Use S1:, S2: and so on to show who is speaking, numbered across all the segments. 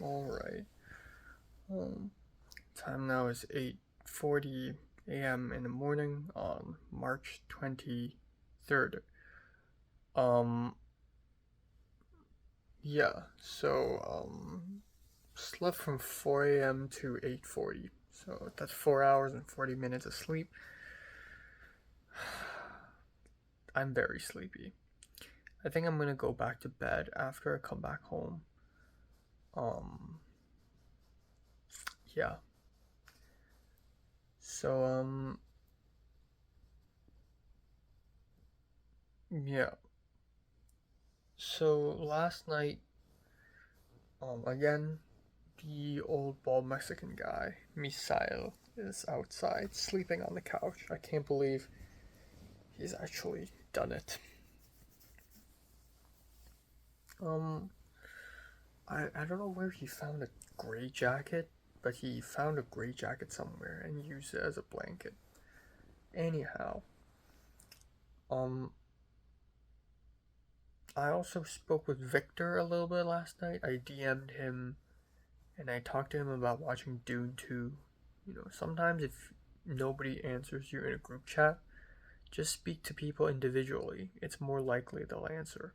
S1: Alright. Um, Time now is 8:40 a.m. in the morning on March 23rd. Um, slept from 4 a.m. to 8:40. So that's 4 hours and 40 minutes of sleep. I'm very sleepy. I think I'm gonna go back to bed after I come back home. Um, yeah. So, yeah. So last night, again, the old bald Mexican guy, Misael, is outside sleeping on the couch. I can't believe he's actually done it. Um, I don't know where he found a gray jacket, but he found a gray jacket somewhere and used it as a blanket. Anyhow, um, I also spoke with Victor a little bit last night. I DM'd him and I talked to him about watching Dune 2. Sometimes if nobody answers you in a group chat, just speak to people individually. It's more likely they'll answer.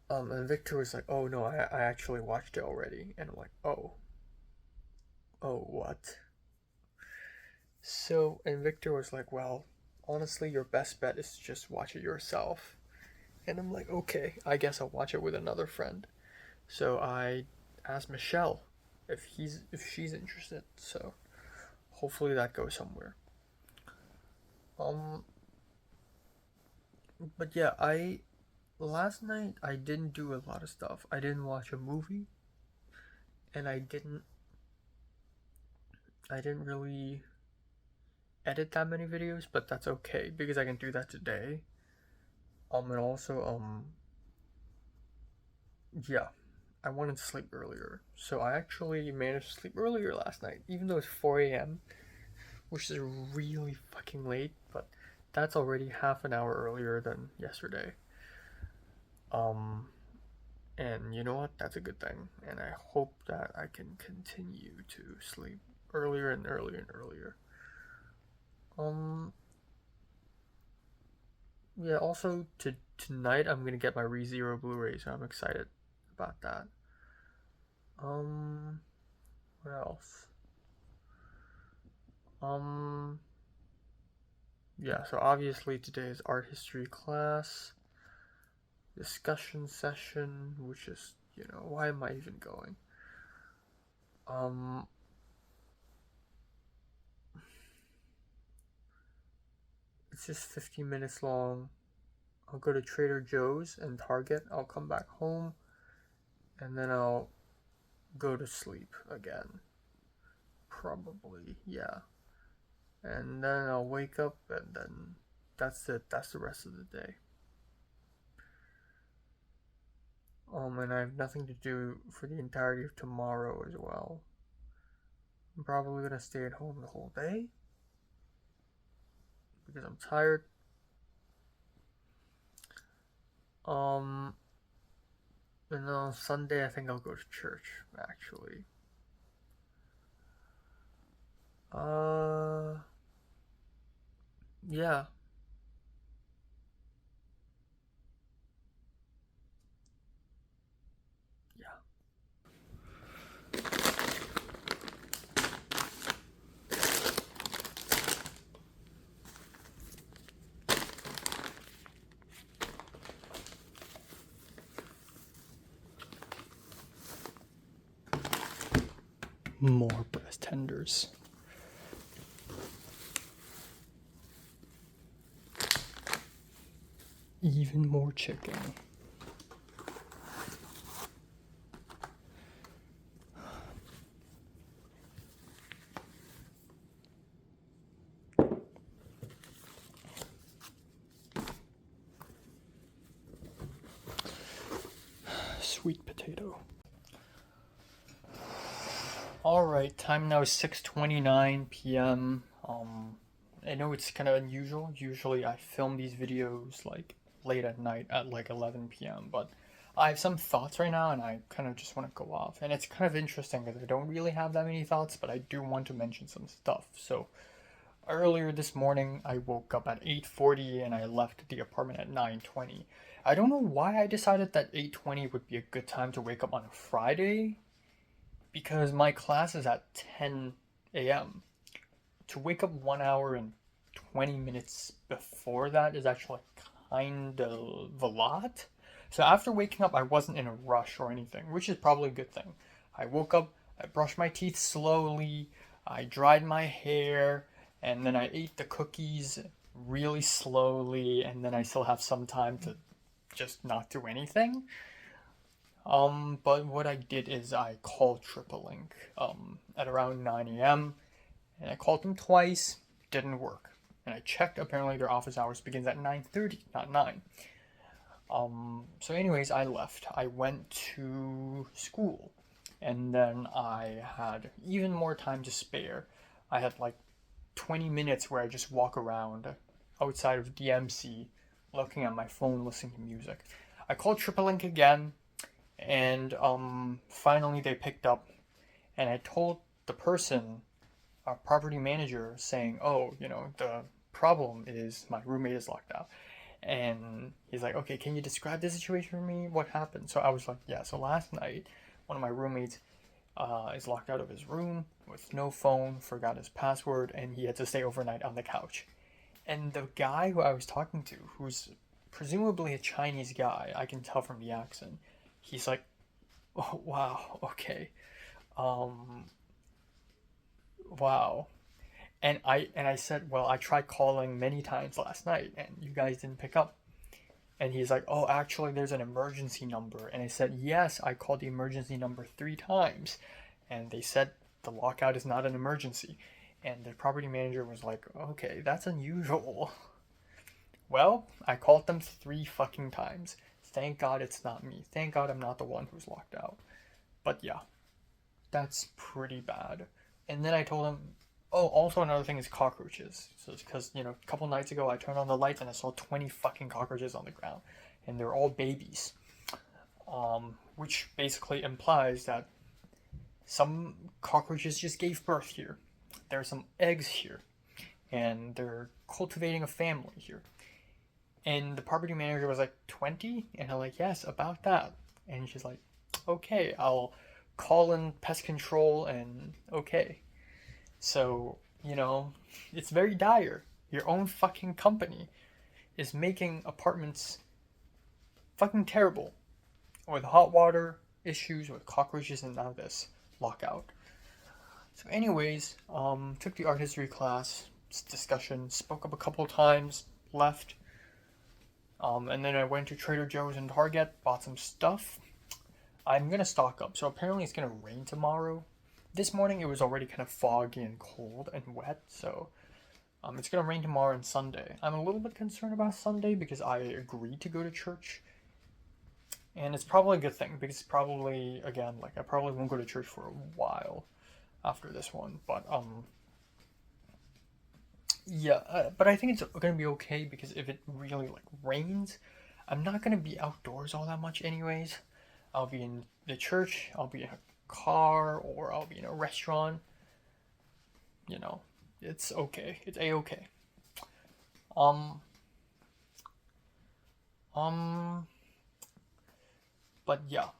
S1: And Victor was like, "Oh no, I actually watched it already," and I'm like, "Oh, what?" And Victor was like, "Well, honestly, your best bet is to just watch it yourself." And I'm like, "Okay, I guess I'll watch it with another friend." So I asked Michelle if she's interested. So hopefully that goes somewhere. Um, but yeah, I last night I didn't do a lot of stuff. I didn't watch a movie, and I didn't really edit that many videos, but that's okay because I can do that today. And also yeah, I wanted to sleep earlier, so I actually managed to sleep earlier last night, even though it's 4 a.m., which is really fucking late. But that's already half an hour earlier than yesterday. Um, And you know what? That's a good thing. And I hope that I can continue to sleep earlier and earlier and earlier. Um, yeah, also tonight I'm gonna get my ReZero Blu-ray, so I'm excited about that. Um, what else? Um, yeah, so obviously today is art history class, discussion session, which is, why am I even going? Um, it's just 15 minutes long. I'll go to Trader Joe's and Target. I'll come back home and then I'll go to sleep again. Probably, yeah. And then I'll wake up and then that's it. That's the rest of the day. And I have nothing to do for the entirety of tomorrow as well. I'm probably gonna stay at home the whole day because I'm tired. Um, and then on Sunday I think I'll go to church actually. Uh, yeah, yeah. More breast tenders. Even more chicken. Sweet potato. Alright, time now is 6:29 p.m. I know it's kind of unusual. Usually I film these videos like late at night at like 11 p.m., but I have some thoughts right now, and I kind of just want to go off. And it's kind of interesting because I don't really have that many thoughts, but I do want to mention some stuff. So earlier this morning, I woke up at 8:40 and I left the apartment at 9:20. I don't know why I decided that 8:20 would be a good time to wake up on a Friday because my class is at 10 a.m. To wake up 1 hour and 20 minutes before that is actually kind of a lot. So after waking up, I wasn't in a rush or anything, which is probably a good thing. I woke up, I brushed my teeth slowly, I dried my hair, and then I ate the cookies really slowly, and then I still have some time to just not do anything. But what I did is I called TripleLink at around 9 a.m. and I called them twice, didn't work. And I checked, apparently their office hours begins at 9:30, not 9. So anyways, I left. I went to school, and then I had even more time to spare. I had like 20 minutes where I just walk around outside of DMC, looking at my phone, listening to music. I called TripleLink again, and finally they picked up, and I told the person, our property manager, saying, "Oh, the problem is my roommate is locked out." And he's like, "Okay, can you describe the situation for me? What happened?" So I was like, "Yeah, so last night, one of my roommates is locked out of his room with no phone, forgot his password, and he had to stay overnight on the couch." And the guy who I was talking to, who's presumably a Chinese guy, I can tell from the accent, he's like, "Oh, wow, okay. Um, wow." And I said, "Well, I tried calling many times last night and you guys didn't pick up." And he's like, "Oh, actually there's an emergency number." And I said, "Yes, I called the emergency number 3 times." And they said the lockout is not an emergency. And the property manager was like, "Okay, that's unusual." Well, I called them 3 fucking times. Thank God it's not me. Thank God I'm not the one who's locked out. But yeah, that's pretty bad. And then I told him, "Oh, also another thing is cockroaches." So it's because, a couple nights ago I turned on the lights and I saw 20 fucking cockroaches on the ground. And they're all babies. Which basically implies that some cockroaches just gave birth here. There are some eggs here. And they're cultivating a family here. And the property manager was like, 20? And I'm like, "Yes, about that." And she's like, "Okay, I'll call in pest control and okay." So, it's very dire. Your own fucking company is making apartments fucking terrible with hot water issues, with cockroaches, and now this lockout. So, anyways, took the art history class discussion, spoke up a couple times, left. And then I went to Trader Joe's and Target, bought some stuff. I'm gonna stock up. So apparently it's gonna rain tomorrow. This morning it was already kind of foggy and cold and wet, so it's gonna rain tomorrow and Sunday. I'm a little bit concerned about Sunday because I agreed to go to church, and it's probably a good thing because probably again, like I probably won't go to church for a while after this one, but yeah, but I think it's gonna be okay because if it really like rains, I'm not gonna be outdoors all that much anyways. I'll be in the church, I'll be in a car, or I'll be in a restaurant. You know, it's okay. It's a-okay. Um, um, but yeah.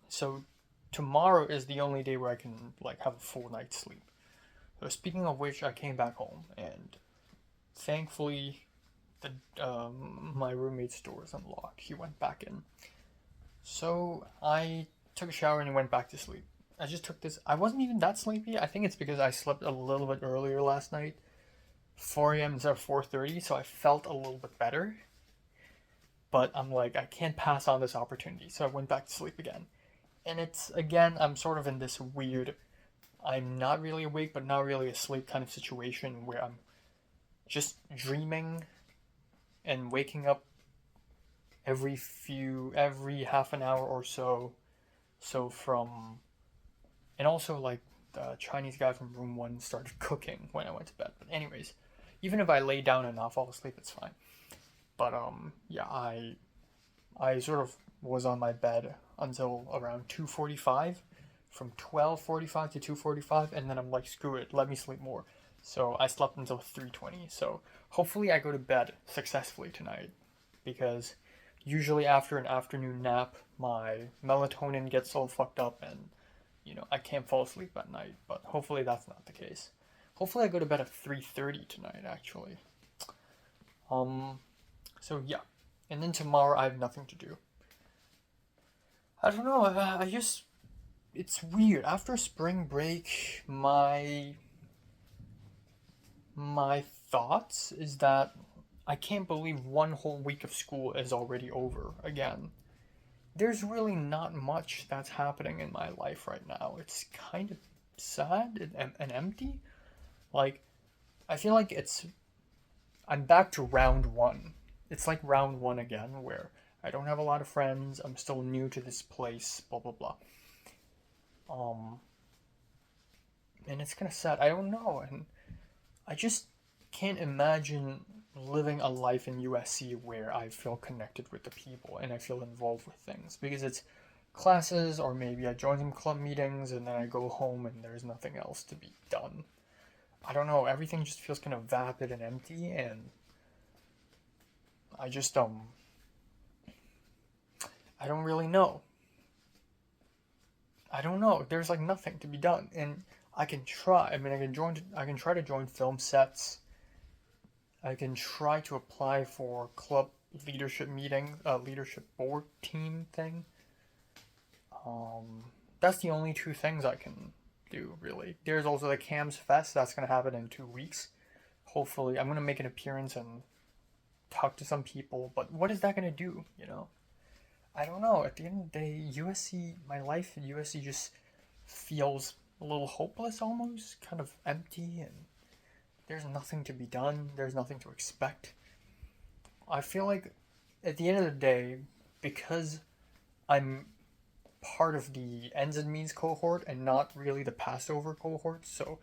S1: So tomorrow is the only day where I can like have a full night's sleep. So speaking of which, I came back home and thankfully the my roommate's door is unlocked. He went back in. So I took a shower and went back to sleep. I just took this. I wasn't even that sleepy. I think it's because I slept a little bit earlier last night, 4 a.m. instead of 4:30, so I felt a little bit better. But I'm like, I can't pass on this opportunity, so I went back to sleep again. And it's again, I'm sort of in this weird, I'm not really awake but not really asleep kind of situation where I'm just dreaming and waking up every half an hour or so. So from and also like the Chinese guy from room 1 started cooking when I went to bed. But anyways, even if I lay down and not fall asleep, it's fine. But yeah, I sort of was on my bed until around 2:45, from 12:45 to 2:45, and then I'm like, screw it, let me sleep more. So I slept until 3:20. So hopefully I go to bed successfully tonight, because usually after an afternoon nap, my melatonin gets all fucked up and I can't fall asleep at night, but hopefully that's not the case. Hopefully I go to bed at 3:30 tonight actually. Um so yeah. And then tomorrow I have nothing to do. I don't know, I just it's weird. After spring break, my thoughts is that I can't believe one whole week of school is already over again. There's really not much that's happening in my life right now. It's kind of sad and empty. Like, I feel like I'm back to round one. It's like round one again, where I don't have a lot of friends. I'm still new to this place. Blah blah blah. Um, and it's kind of sad. I don't know, and I just can't imagine living a life in USC where I feel connected with the people and I feel involved with things, because it's classes, or maybe I join some club meetings and then I go home and there's nothing else to be done. I don't know, everything just feels kind of vapid and empty, and I just I don't really know. I don't know. There's like nothing to be done, and I can try. I mean, I can try to join film sets. I can try to apply for club leadership meeting, leadership board team thing. Um, that's the only two things I can do really. There's also the CAMS Fest that's gonna happen in 2 weeks. Hopefully, I'm gonna make an appearance and talk to some people. But what is that gonna do? I don't know. At the end of the day, USC, my life at USC just feels a little hopeless almost, kind of empty, and there's nothing to be done, there's nothing to expect. I feel like at the end of the day, because I'm part of the ends and means cohort and not really the Passover cohort, so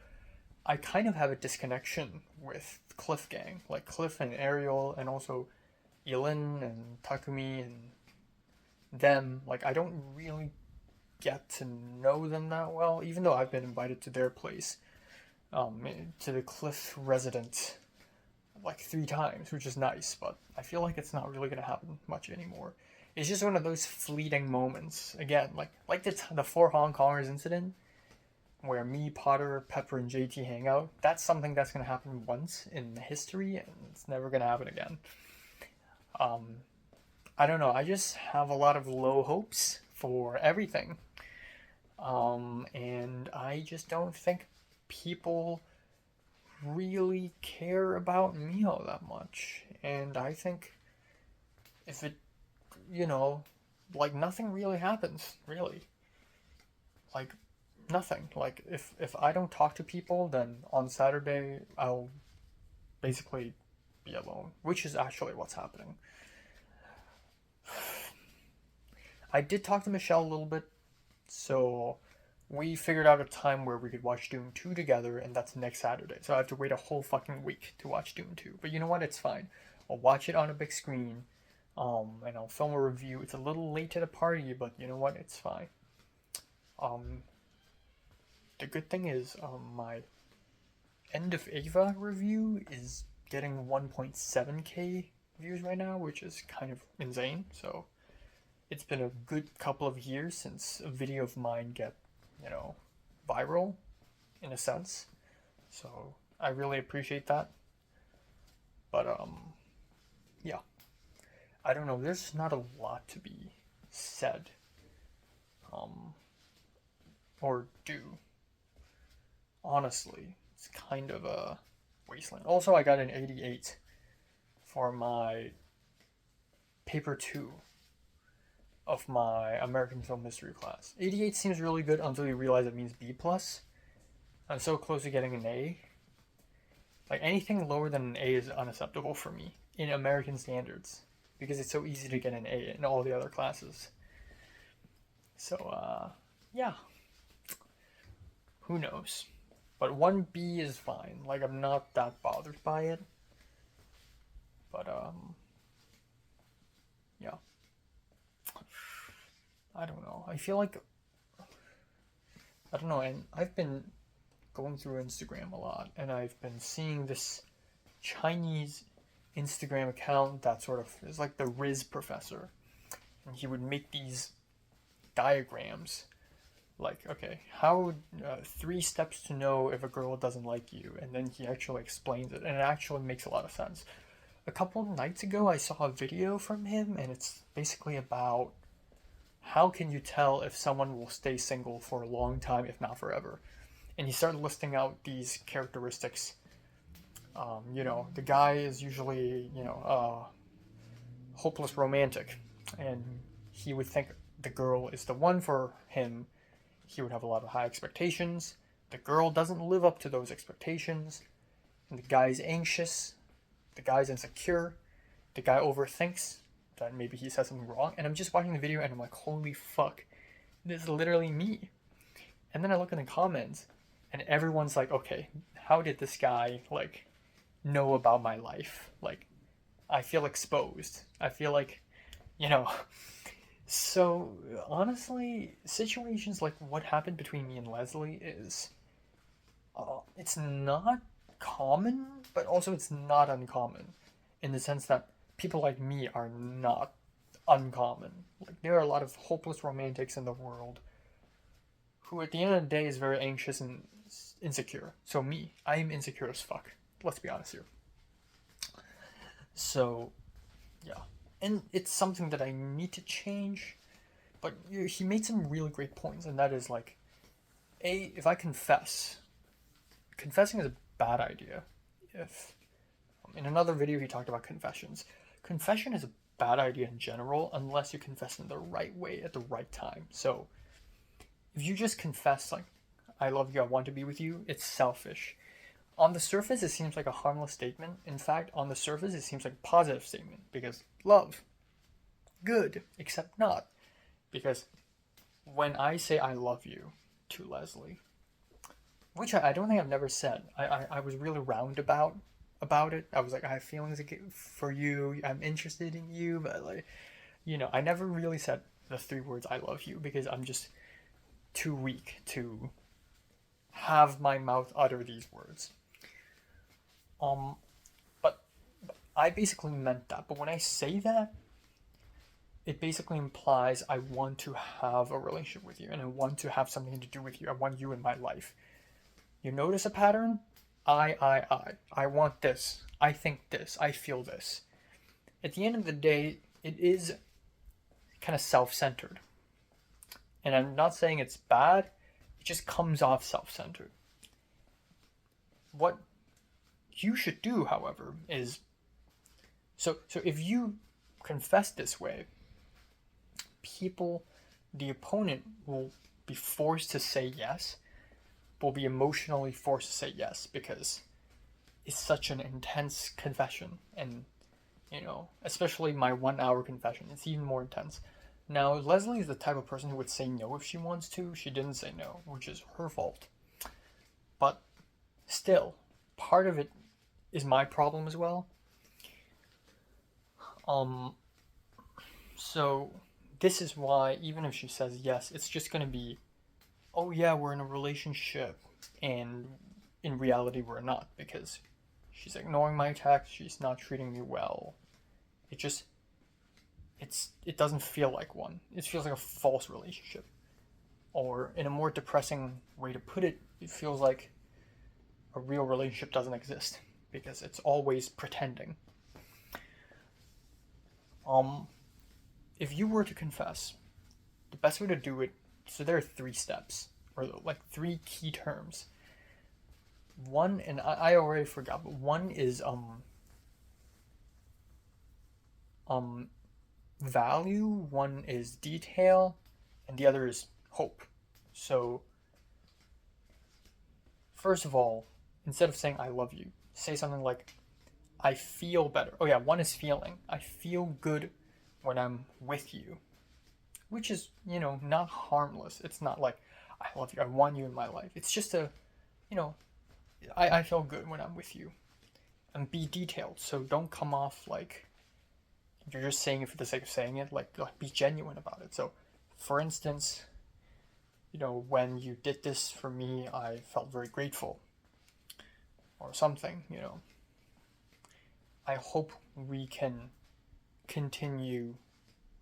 S1: I kind of have a disconnection with Cliff Gang, like Cliff and Ariel, and also Elin and Takumi and them. Like, I don't really get to know them that well, even though I've been invited to their place, to the Cliff resident, like 3 times, which is nice, but I feel like it's not really gonna happen much anymore. It's just one of those fleeting moments. Again, like the 4 Hong Kongers incident, where me, Potter, Pepper, and JT hang out. That's something that's gonna happen once in history, and it's never gonna happen again. Um, I don't know. I just have a lot of low hopes for everything. And I just don't think people really care about me all that much. And I think if it, you know, like nothing really happens, really. Like nothing. Like if I don't talk to people, then on Saturday I'll basically be alone, which is actually what's happening. I did talk to Michelle a little bit, so we figured out a time where we could watch Doom 2 together, and that's next Saturday. So I have to wait a whole fucking week to watch Doom 2. But you know what? It's fine. I'll watch it on a big screen, and I'll film a review. It's a little late to the party, but you know what? It's fine. Um, the good thing is, my End of Ava review is getting 1.7k views right now, which is kind of insane. So it's been a good couple of years since a video of mine get, viral in a sense. So I really appreciate that. But yeah. I don't know, there's not a lot to be said. Um or do. Honestly, it's kind of a wasteland. Also, I got an 88 for my paper 2 of my American Film History class. 88 seems really good until you realize it means B plus. I'm so close to getting an A. Like, anything lower than an A is unacceptable for me in American standards, because it's so easy to get an A in all the other classes. So yeah, who knows? But 1B is fine. Like, I'm not that bothered by it. But yeah. I don't know. I feel like, I don't know, and I've been going through Instagram a lot, and I've been seeing this Chinese Instagram account that sort of is like the Riz professor, and he would make these diagrams like, okay, how 3 steps to know if a girl doesn't like you, and then he actually explains it, and it actually makes a lot of sense. A couple of nights ago, I saw a video from him, and it's basically about how can you tell if someone will stay single for a long time, if not forever. And he started listing out these characteristics. The guy is usually, hopeless romantic, and he would think the girl is the one for him. He would have a lot of high expectations. The girl doesn't live up to those expectations, and the guy's anxious, the guy's insecure, the guy overthinks that maybe he said something wrong, and I'm just watching the video and I'm like, holy fuck, this is literally me. And then I look in the comments, and everyone's like, okay, how did this guy, like, know about my life? Like, I feel exposed. I feel like, you know. So, honestly, situations like what happened between me and Leslie is, it's not common, but also it's not uncommon, in the sense that people like me are not uncommon. Like, there are a lot of hopeless romantics in the world who at the end of the day is very anxious and insecure. So me, I am insecure as fuck. Let's be honest here. So, yeah. And it's something that I need to change. But he made some really great points, and that is like, if I confess, confessing is a bad idea. If in another video he talked about confessions. Confession is a bad idea in general unless you confess in the right way at the right time. So if you just confess like, I love you, I want to be with you, it's selfish. On the surface, it seems like a harmless statement. In fact, on the surface, it seems like a positive statement because love, good, except not. Because when I say I love you to Leslie, which I don't think I've never said, I was really roundabout about it. I was like, I have feelings for you, I'm interested in you, but like, I never really said the 3 words I love you because I'm just too weak to have my mouth utter these words. But I basically meant that. But when I say that, it basically implies I want to have a relationship with you and I want to have something to do with you. I want you in my life. You notice a pattern? I want this. I think this. I feel this. At the end of the day, it is kind of self-centered. And I'm not saying it's bad. It just comes off self-centered. What you should do, however, is so if you confess this way, the opponent will be forced to say yes, will be emotionally forced to say yes because it's such an intense confession, and especially my 1 hour confession, it's even more intense. Now, Leslie is the type of person who would say no if she wants to. She didn't say no, which is her fault. But still, part of it is my problem as well. So this is why even if she says yes, it's just gonna be, oh yeah, we're in a relationship, and in reality we're not, because she's ignoring my text, she's not treating me well. It doesn't feel like one. It feels like a false relationship. Or in a more depressing way to put it, it feels like a real relationship doesn't exist because it's always pretending. If you were to confess, the best way to do it, so there are 3 steps, or like 3 key terms. One, and I already forgot, but one is value, one is detail, and the other is hope. So first of all, instead of saying I love you, say something like I feel better. Oh yeah, one is feeling. I feel good when I'm with you, which is, not harmless. It's not like I love you, I want you in my life. It's just I feel good when I'm with you. And be detailed, so don't come off like you're just saying it for the sake of saying it. Like be genuine about it. So For instance, when you did this for me, I felt very grateful. Or something, I hope we can continue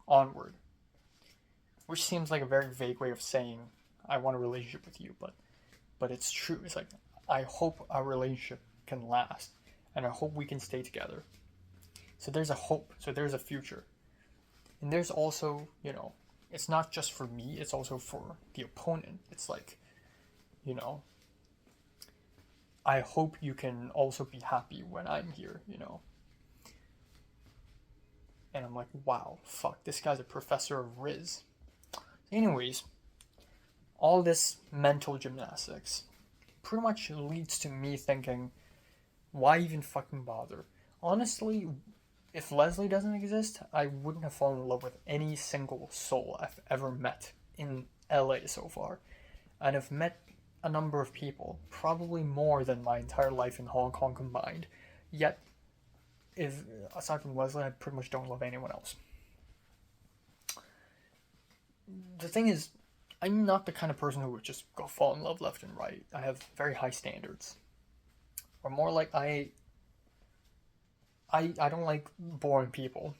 S1: onward. Which seems like a very vague way of saying I want a relationship with you, but it's true. It's like I hope our relationship can last, and I hope we can stay together. So there's a hope. So there's a future. And there's also, it's not just for me, it's also for the opponent. It's like, I hope you can also be happy when I'm here, And I'm like, wow, fuck, this guy's a professor of Riz. Anyways, all this mental gymnastics pretty much leads to me thinking, why even fucking bother? Honestly, if Leslie doesn't exist, I wouldn't have fallen in love with any single soul I've ever met in LA so far. And I've met a number of people, probably more than my entire life in Hong Kong combined. Yet, if aside from Leslie, I pretty much don't love anyone else. The thing is, I'm not the kind of person who would just go fall in love left and right. I have very high standards. Or more like I don't like boring people,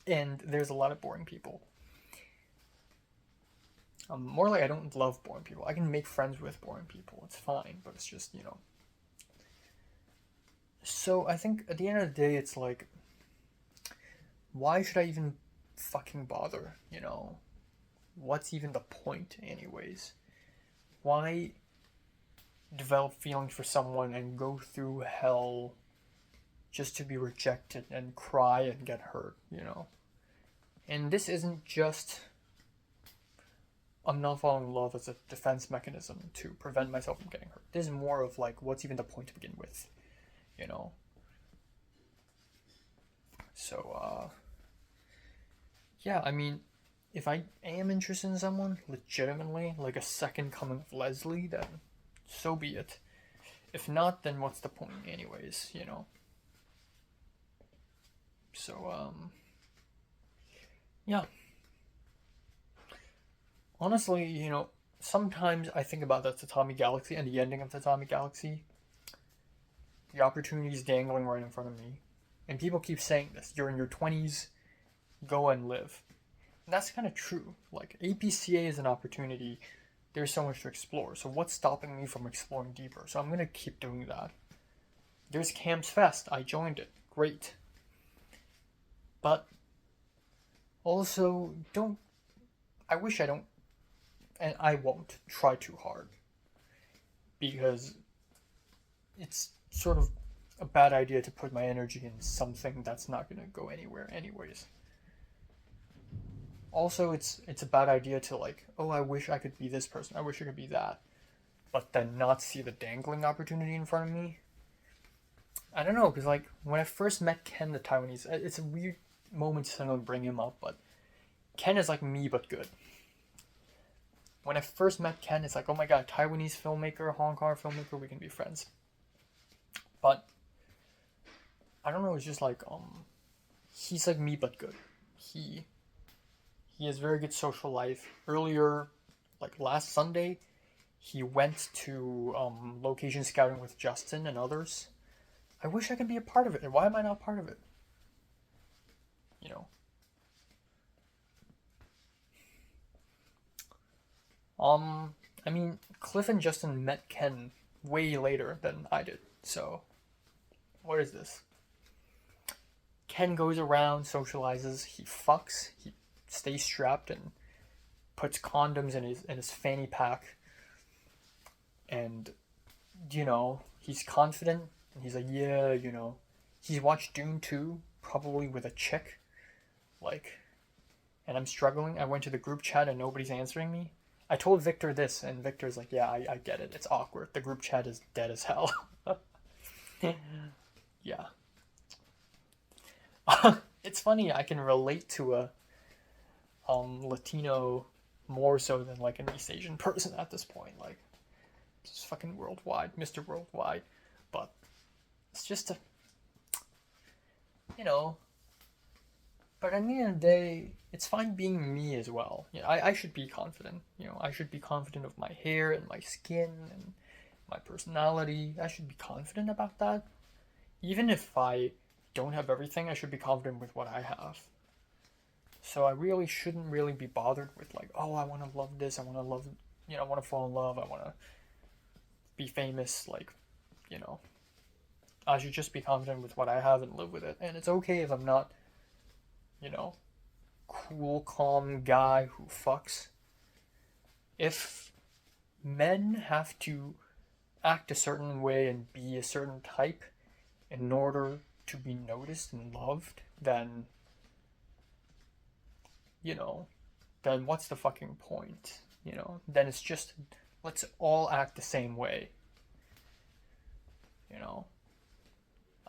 S1: And there's a lot of boring people. More like I don't love boring people. I can make friends with boring people. It's fine, but it's just, So I think at the end of the day, it's like, why should I even fucking bother, What's even the point, anyways? Why develop feelings for someone and go through hell just to be rejected and cry and get hurt, And this isn't just I'm not falling in love as a defense mechanism to prevent myself from getting hurt. This is more of like, what's even the point to begin with, So, yeah, I mean, if I am interested in someone, legitimately, like a second coming of Leslie, then so be it. If not, then what's the point anyways, So, yeah. Honestly, sometimes I think about the Tatami Galaxy and the ending of Tatami Galaxy. The opportunity is dangling right in front of me. And people keep saying this. You're in your 20s, go and live. And that's kind of true. Like, APCA is an opportunity. There's so much to explore. So what's stopping me from exploring deeper? So I'm going to keep doing that. There's Camps Fest. I joined it. Great. But also, I wish I don't, and I won't try too hard. Because it's sort of a bad idea to put my energy in something that's not going to go anywhere anyways. Also, it's a bad idea to like, oh, I wish I could be this person, I wish I could be that, but then not see the dangling opportunity in front of me. I don't know, because like, when I first met Ken the Taiwanese, it's a weird moment to suddenly bring him up, but Ken is like me, but good. When I first met Ken, it's like, oh my god, Taiwanese filmmaker, Hong Kong filmmaker, we can be friends. But I don't know, it's just like, he's like me, but good. He has very good social life. Earlier, like last Sunday, he went to location scouting with Justin and others. I wish I could be a part of it. Why am I not part of it? I mean, Cliff and Justin met Ken way later than I did. So, what is this? Ken goes around, socializes, he fucks, he stays strapped and puts condoms in his fanny pack. And, he's confident. And he's like, yeah, He's watched Dune 2, probably with a chick. Like, and I'm struggling. I went to the group chat and nobody's answering me. I told Victor this, and Victor's like, yeah, I get it. It's awkward. The group chat is dead as hell. Yeah. It's funny, I can relate to a Latino more so than like an East Asian person at this point. Like, it's fucking worldwide, Mr. Worldwide. But it's just a, But at the end of the day, it's fine being me as well. Yeah, I should be confident. I should be confident of my hair and my skin and my personality. I should be confident about that. Even if I don't have everything, I should be confident with what I have. So I really shouldn't really be bothered with like, oh, I want to love this. I want to love, I want to fall in love. I want to be famous. Like, you know, I should just be confident with what I have and live with it. And it's okay if I'm not, you know, cool, calm guy who fucks. If men have to act a certain way and be a certain type in order to be noticed and loved, then, you know, then what's the fucking point? Then it's just, let's all act the same way.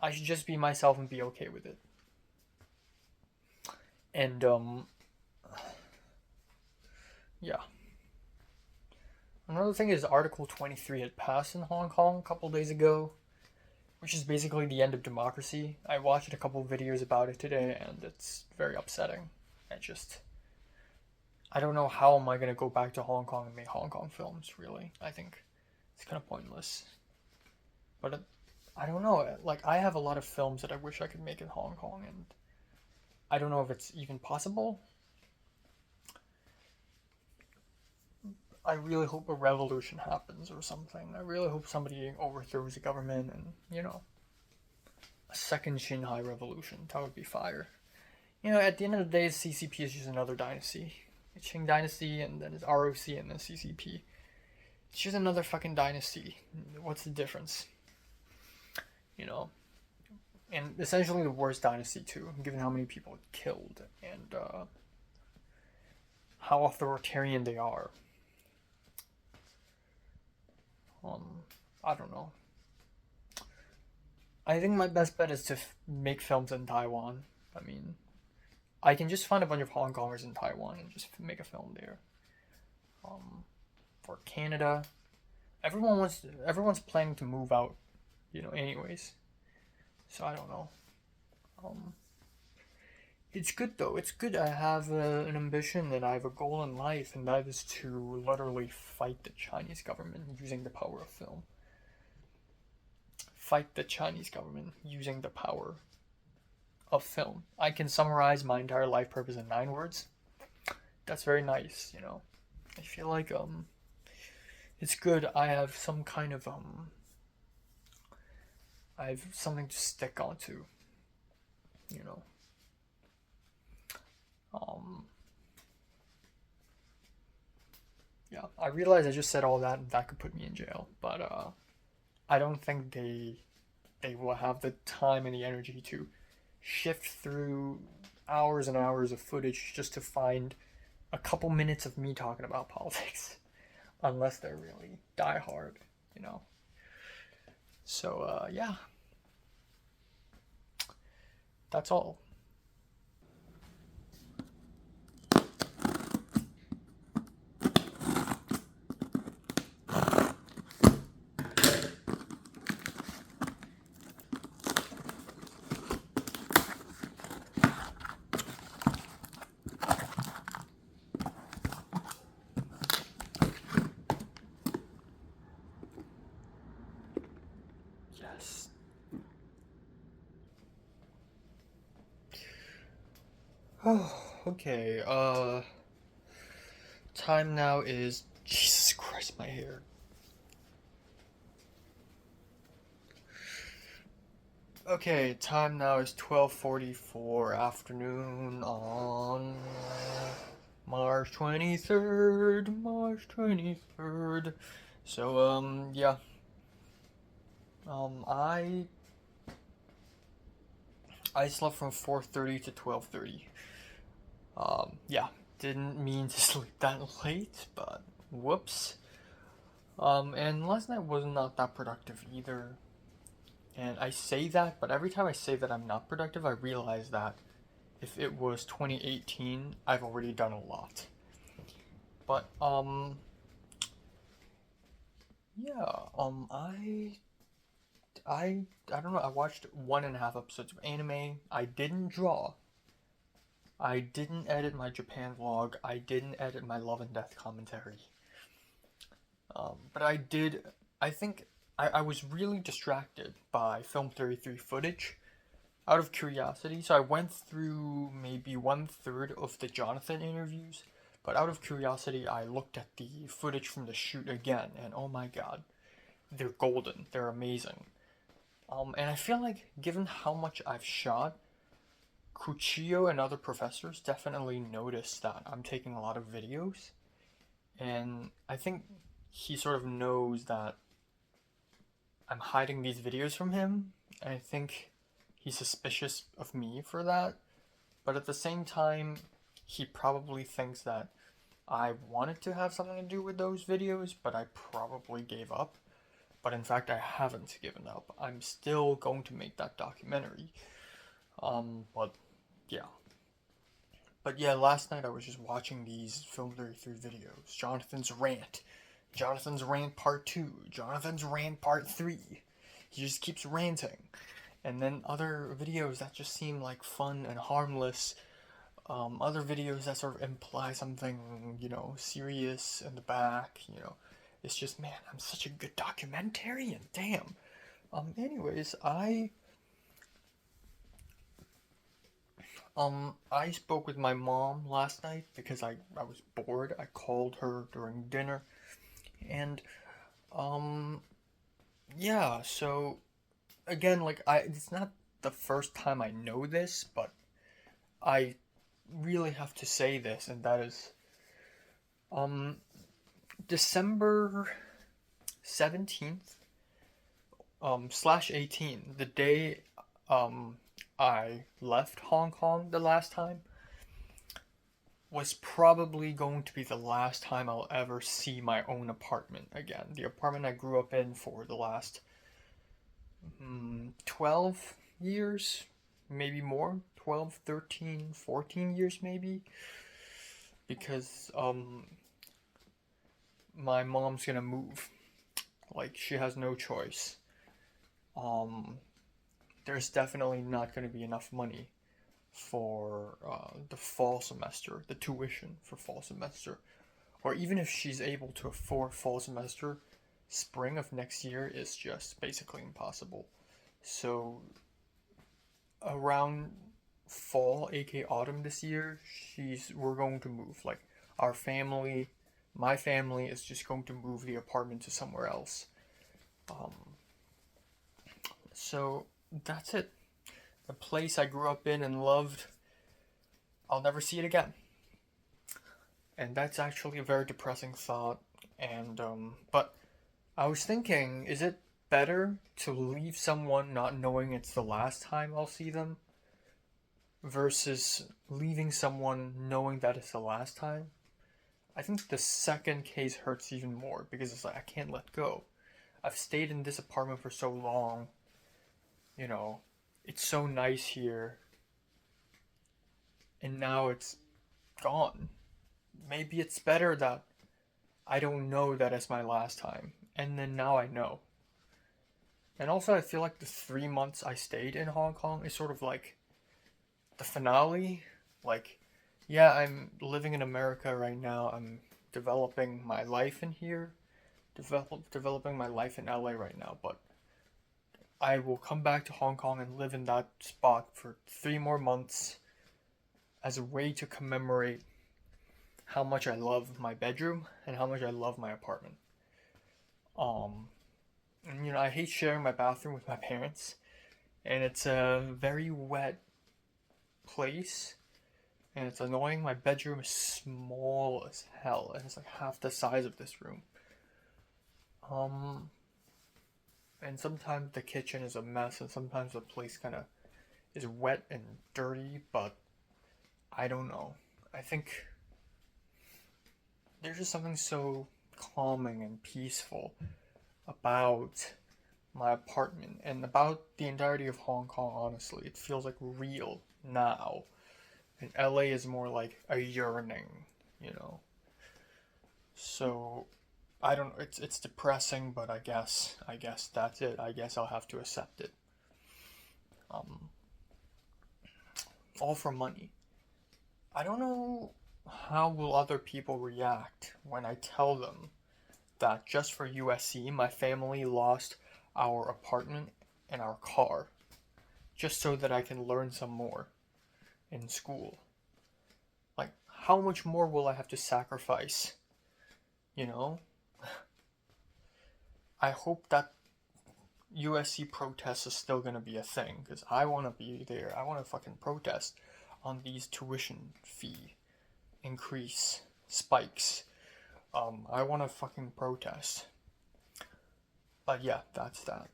S1: I should just be myself and be okay with it. And, yeah. Another thing is Article 23 had passed in Hong Kong a couple days ago, which is basically the end of democracy. I watched a couple videos about it today, and it's very upsetting. I don't know how am I going to go back to Hong Kong and make Hong Kong films, really. I think it's kind of pointless. But I don't know. Like, I have a lot of films that I wish I could make in Hong Kong, and I don't know if it's even possible. I really hope a revolution happens or something. I really hope somebody overthrows the government and, a second Xinhai revolution. That would be fire. At the end of the day, CCP is just another dynasty. It's Qing dynasty, and then it's ROC, and then CCP. It's just another fucking dynasty. What's the difference? And essentially the worst dynasty too, given how many people it killed and how authoritarian they are. I don't know. I think my best bet is to make films in Taiwan. I mean, I can just find a bunch of Hong Kongers in Taiwan and just make a film there. For Canada, everyone's planning to move out, anyways. So I don't know. It's good though. It's good. I have an ambition and I have a goal in life, and that is to literally fight the Chinese government using the power of film. Fight the Chinese government using the power of film. I can summarize my entire life purpose in 9 words. That's very nice, I feel like it's good. I have some kind of I have something to stick onto, yeah. I realize I just said all that and that could put me in jail, but I don't think they will have the time and the energy to shift through hours and hours of footage just to find a couple minutes of me talking about politics, unless they're really diehard, So yeah, that's all. Yes. Oh, okay. Time now is Jesus Christ, my hair. Okay, time now is 12:44 afternoon on March 23rd, March 23rd. So, yeah. I slept from 4:30 to 12:30. Yeah, didn't mean to sleep that late, but whoops. And last night was not that productive either. And I say that, but every time I say that I'm not productive, I realize that if it was 2018, I've already done a lot. But, yeah, I don't know, I watched 1.5 episodes of anime. I didn't draw. I didn't edit my Japan vlog. I didn't edit my Love and Death commentary. But I did. I think I was really distracted by Film 33 footage out of curiosity. So I went through maybe 1/3 of the Jonathan interviews. But out of curiosity, I looked at the footage from the shoot again, and oh my god, they're golden. They're amazing. And I feel like, given how much I've shot, Kuchiyo and other professors definitely noticed that I'm taking a lot of videos, and I think he sort of knows that I'm hiding these videos from him, and I think he's suspicious of me for that. But at the same time, he probably thinks that I wanted to have something to do with those videos, but I probably gave up. But in fact, I haven't given up. I'm still going to make that documentary. But yeah. But yeah, last night I was just watching these Film 33 videos. Jonathan's Rant Part 2, Jonathan's Rant Part 3. He just keeps ranting. And then other videos that just seem like fun and harmless. Other videos that sort of imply something, serious in the back, It's just, man, I'm such a good documentarian, damn. Anyways, I spoke with my mom last night because I was bored. I called her during dinner. And, yeah, so, again, like, it's not the first time I know this, but I really have to say this, and that is, December 17th, slash 18, the day, I left Hong Kong the last time, was probably going to be the last time I'll ever see my own apartment again. The apartment I grew up in for the last 12 years, maybe more, 12, 13, 14 years maybe, because my mom's gonna move. Like, she has no choice. There's definitely not gonna be enough money for the fall semester, the tuition for fall semester. Or even if she's able to afford fall semester, spring of next year is just basically impossible. So around fall, aka autumn this year, we're going to move. Like, our family, my family is just going to move the apartment to somewhere else. So that's it. The place I grew up in and loved, I'll never see it again. And that's actually a very depressing thought. And, but I was thinking, is it better to leave someone not knowing it's the last time I'll see them versus leaving someone knowing that it's the last time? I think the second case hurts even more because it's like, I can't let go. I've stayed in this apartment for so long. It's so nice here. And now it's gone. Maybe it's better that I don't know that it's my last time. And then now I know. And also, I feel like the 3 months I stayed in Hong Kong is sort of like the finale. Like, yeah, I'm living in America right now. I'm developing my life in here, developing my life in LA right now. But I will come back to Hong Kong and live in that spot for 3 more months as a way to commemorate how much I love my bedroom and how much I love my apartment. And I hate sharing my bathroom with my parents, and it's a very wet place, and it's annoying. My bedroom is small as hell, and it's like half the size of this room. And sometimes the kitchen is a mess, and sometimes the place kind of is wet and dirty, but I don't know. I think there's just something so calming and peaceful about my apartment and about the entirety of Hong Kong, honestly. It feels like real now. And LA is more like a yearning. So I don't know, it's depressing, but I guess that's it. I guess I'll have to accept it. All for money. I don't know how will other people react when I tell them that just for USC, my family lost our apartment and our car just so that I can learn some more in school. Like, how much more will I have to sacrifice? You know? I hope that USC protest is still gonna be a thing because I want to be there. I want to fucking protest on these tuition fee increase spikes. I want to fucking protest. But yeah, that's that.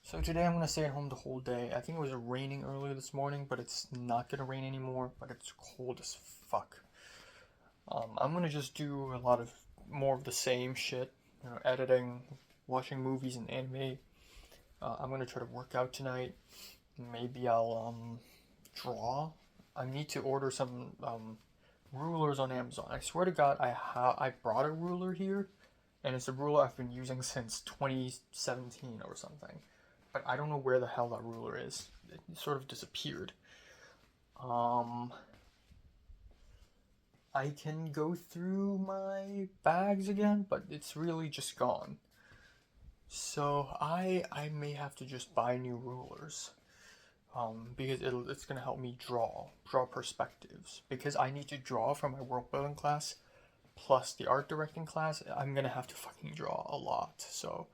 S1: So today I'm gonna stay at home the whole day. I think it was raining earlier this morning, but it's not gonna rain anymore. But it's cold as fuck. I'm gonna just do a lot of more of the same shit. You know, editing, watching movies and anime. I'm gonna try to work out tonight. Maybe I'll draw. I need to order some rulers on Amazon. I swear to God, I brought a ruler here, and it's a ruler I've been using since 2017 or something. But I don't know where the hell that ruler is. It sort of disappeared. Um, I can go through my bags again, but it's really just gone. So I may have to just buy new rulers. Because it's gonna help me draw perspectives. Because I need to draw for my world building class, plus the art directing class. I'm gonna have to fucking draw a lot. So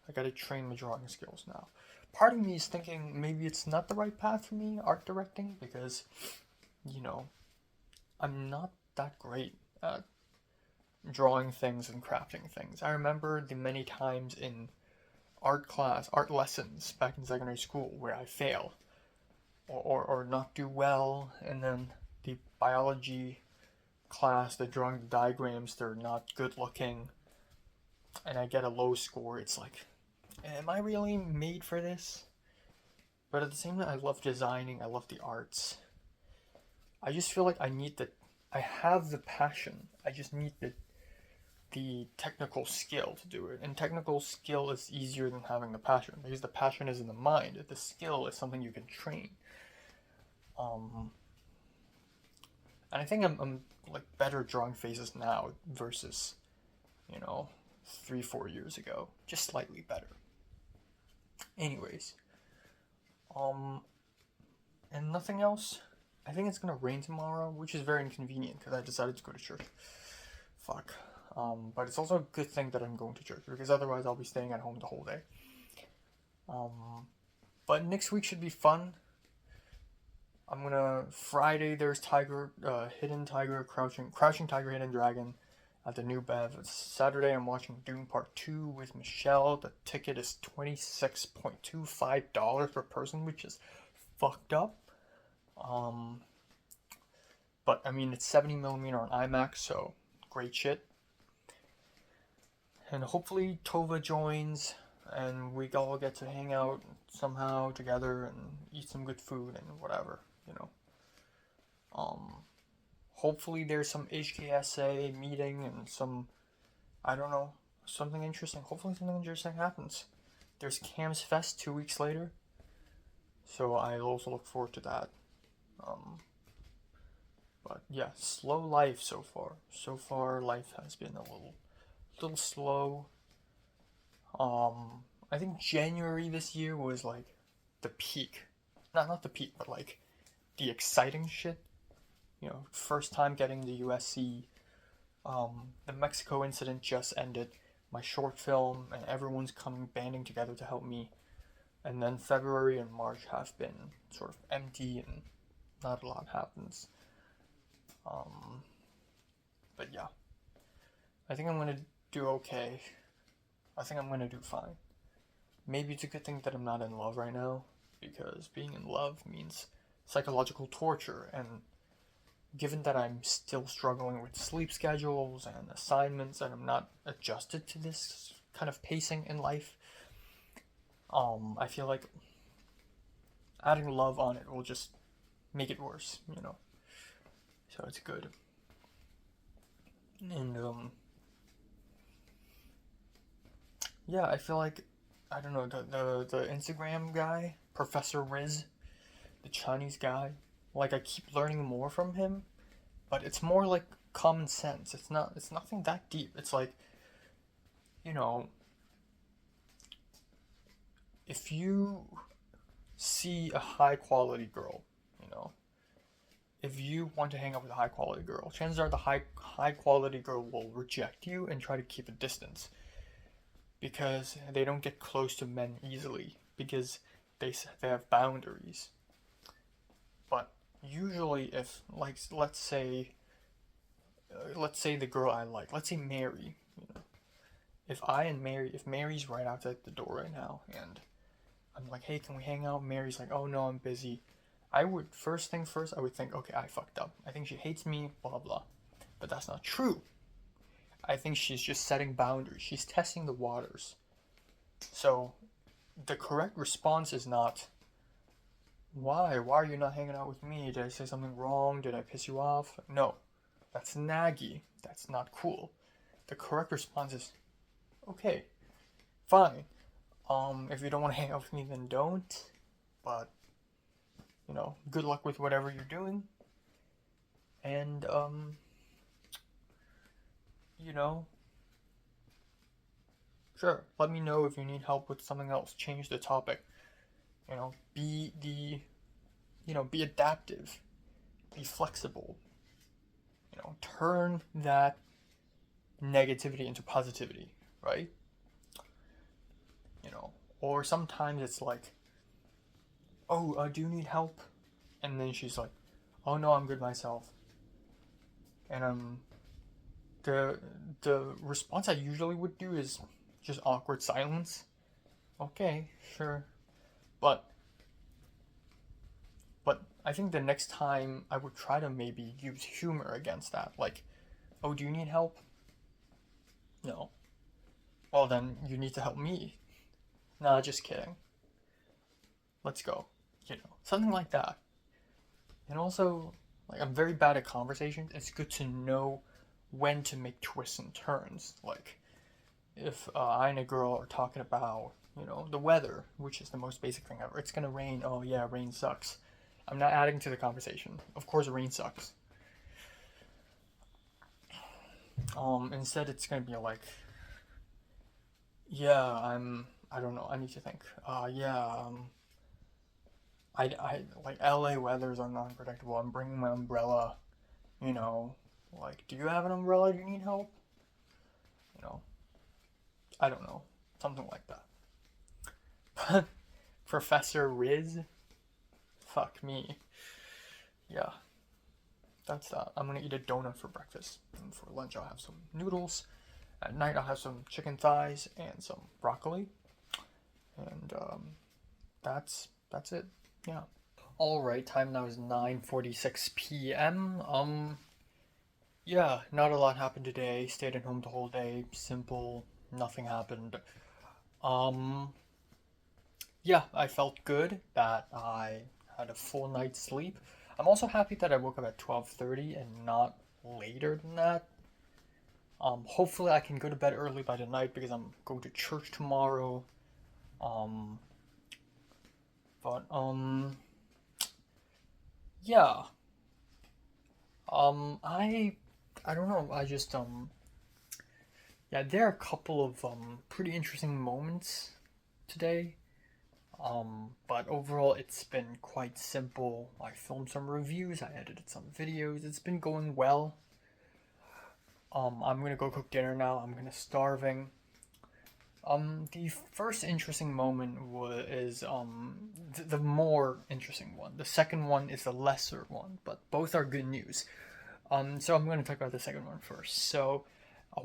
S1: I gotta train my drawing skills now. Part of me is thinking maybe it's not the right path for me, art directing, because you know I'm not that great at drawing things and crafting things. I remember the many times in art lessons back in secondary school where I fail or not do well, and then the biology class, the drawing the diagrams, they're not good looking, and I get a low score. It's like, am I really made for this? But at the same time, I love designing, I love the arts. I just feel like I have the passion. I just need the technical skill to do it. And technical skill is easier than having the passion because the passion is in the mind. The skill is something you can train. Um, and I think I'm like better drawing faces now versus, you know, 3 4 years ago. Just slightly better. Anyways, um, and nothing else. I think it's gonna rain tomorrow, which is very inconvenient because I decided to go to church. Fuck. But it's also a good thing that I'm going to church because otherwise I'll be staying at home the whole day. But next week should be fun. I'm gonna Friday. There's Hidden Tiger, Crouching Tiger, Hidden Dragon, at the New Bev. Saturday I'm watching Dune Part 2 with Michelle. The ticket is $26.25 per person, which is fucked up. Um, but I mean it's 70mm on IMAX, so great shit. And hopefully Tova joins, and we all get to hang out somehow together and eat some good food and whatever, you know. Um, Hopefully there's some HKSA meeting and I don't know, something interesting. Hopefully something interesting happens. There's Cam's Fest 2 weeks later, so I also look forward to that. Um, but yeah, slow life so far. So far, life has been a little slow. I think January this year was like the peak. Not the peak, but like the exciting shit. You know, first time getting the USC. The Mexico incident just ended. My short film and everyone's coming banding together to help me. And then February and March have been sort of empty and not a lot happens. But yeah, I think I'm gonna do okay. I think I'm gonna do fine. Maybe it's a good thing that I'm not in love right now, because being in love means psychological torture, and given that I'm still struggling with sleep schedules and assignments and I'm not adjusted to this kind of pacing in life, I feel like adding love on it will just make it worse, you know. So it's good. And yeah, I feel like I don't know the Instagram guy, Professor Riz, the Chinese guy. like I keep learning more from him, but it's more like common sense. It's nothing that deep. It's like, you know, if you see a high quality girl, you know, if you want to hang out with a high quality girl, chances are the high quality girl will reject you and try to keep a distance because they don't get close to men easily because they have boundaries. But usually, if like let's say the girl I like, let's say Mary, you know, if Mary's right outside the door right now, and I'm like, hey, can we hang out? Mary's like, oh no, I'm busy. I would first thing first, I would think, okay, I fucked up. I think she hates me, blah blah. But that's not true. I think she's just setting boundaries. She's testing the waters. So the correct response is not, why? Why are you not hanging out with me? Did I say something wrong? Did I piss you off? No. That's naggy. That's not cool. The correct response is, okay, fine. If you don't want to hang out with me, then don't. But, you know, good luck with whatever you're doing. And, you know, sure, let me know if you need help with something else. Change the topic. You know, be adaptive. Be flexible. You know, turn that negativity into positivity, right? You know, or sometimes it's like, oh, do you need help? And then she's like, oh no, I'm good myself. And the response I usually would do is just awkward silence. Okay, sure, but I think the next time I would try to maybe use humor against that. Like, oh, do you need help? No. Well, then you need to help me. Nah, just kidding. Let's go. You know, something like that. And also, like, I'm very bad at conversations. It's good to know when to make twists and turns. Like, if I and a girl are talking about, you know, the weather, which is the most basic thing ever. It's gonna rain. Oh yeah, rain sucks. I'm not adding to the conversation. Of course, rain sucks. Instead, it's gonna be like, yeah, I don't know. I need to think. Yeah. I like LA weathers are unpredictable. I'm bringing my umbrella. You know, like, do you have an umbrella? Do you need help? You know, I don't know, something like that. Professor Riz, fuck me. Yeah, that's that. I'm gonna eat a donut for breakfast. And for lunch, I'll have some noodles. At night, I'll have some chicken thighs and some broccoli. And that's it. Yeah. All right. Time now is 9:46 p.m. Yeah, not a lot happened today. Stayed at home the whole day. Simple. Nothing happened. Um. Yeah, I felt good that I had a full night's sleep. I'm also happy that I woke up at 12:30 and not later than that. Hopefully I can go to bed early by tonight because I'm going to church tomorrow. Um, but yeah. I don't know. I just yeah, there are a couple of pretty interesting moments today. But overall, it's been quite simple. I filmed some reviews, I edited some videos. It's been going well. I'm gonna go cook dinner now. I'm gonna starving. The first interesting moment is the more interesting one. The second one is the lesser one, but both are good news. So I'm going to talk about the second one first. So, uh,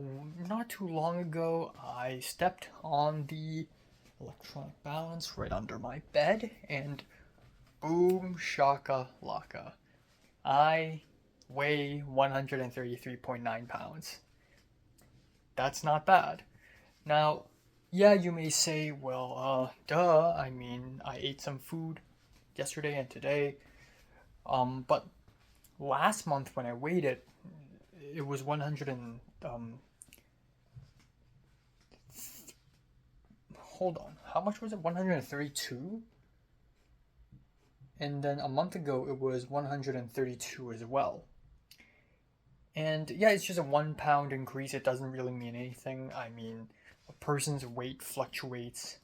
S1: not too long ago, I stepped on the electronic balance right under my bed, and boom, shaka laka. I weigh 133.9 pounds. That's not bad. Now, yeah, you may say, well, duh, I mean, I ate some food yesterday and today. But last month when I weighed it, it was 100 and, hold on, how much was it? 132? and then a month ago it was 132 as well. And yeah, it's just a 1 pound increase. It doesn't really mean anything. I mean, a person's weight fluctuates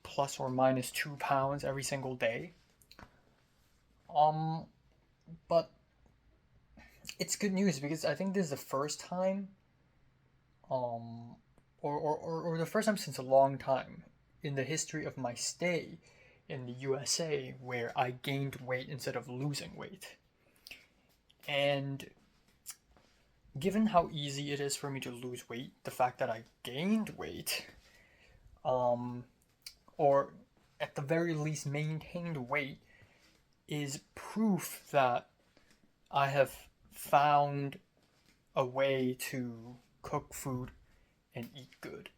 S1: plus or minus 2 pounds every single day. Um, but it's good news because I think this is the first time, um, or the first time since a long time in the history of my stay in the USA where I gained weight instead of losing weight. And given how easy it is for me to lose weight, the fact that I gained weight, um, or at the very least maintained weight, is proof that I have found a way to cook food and eat good.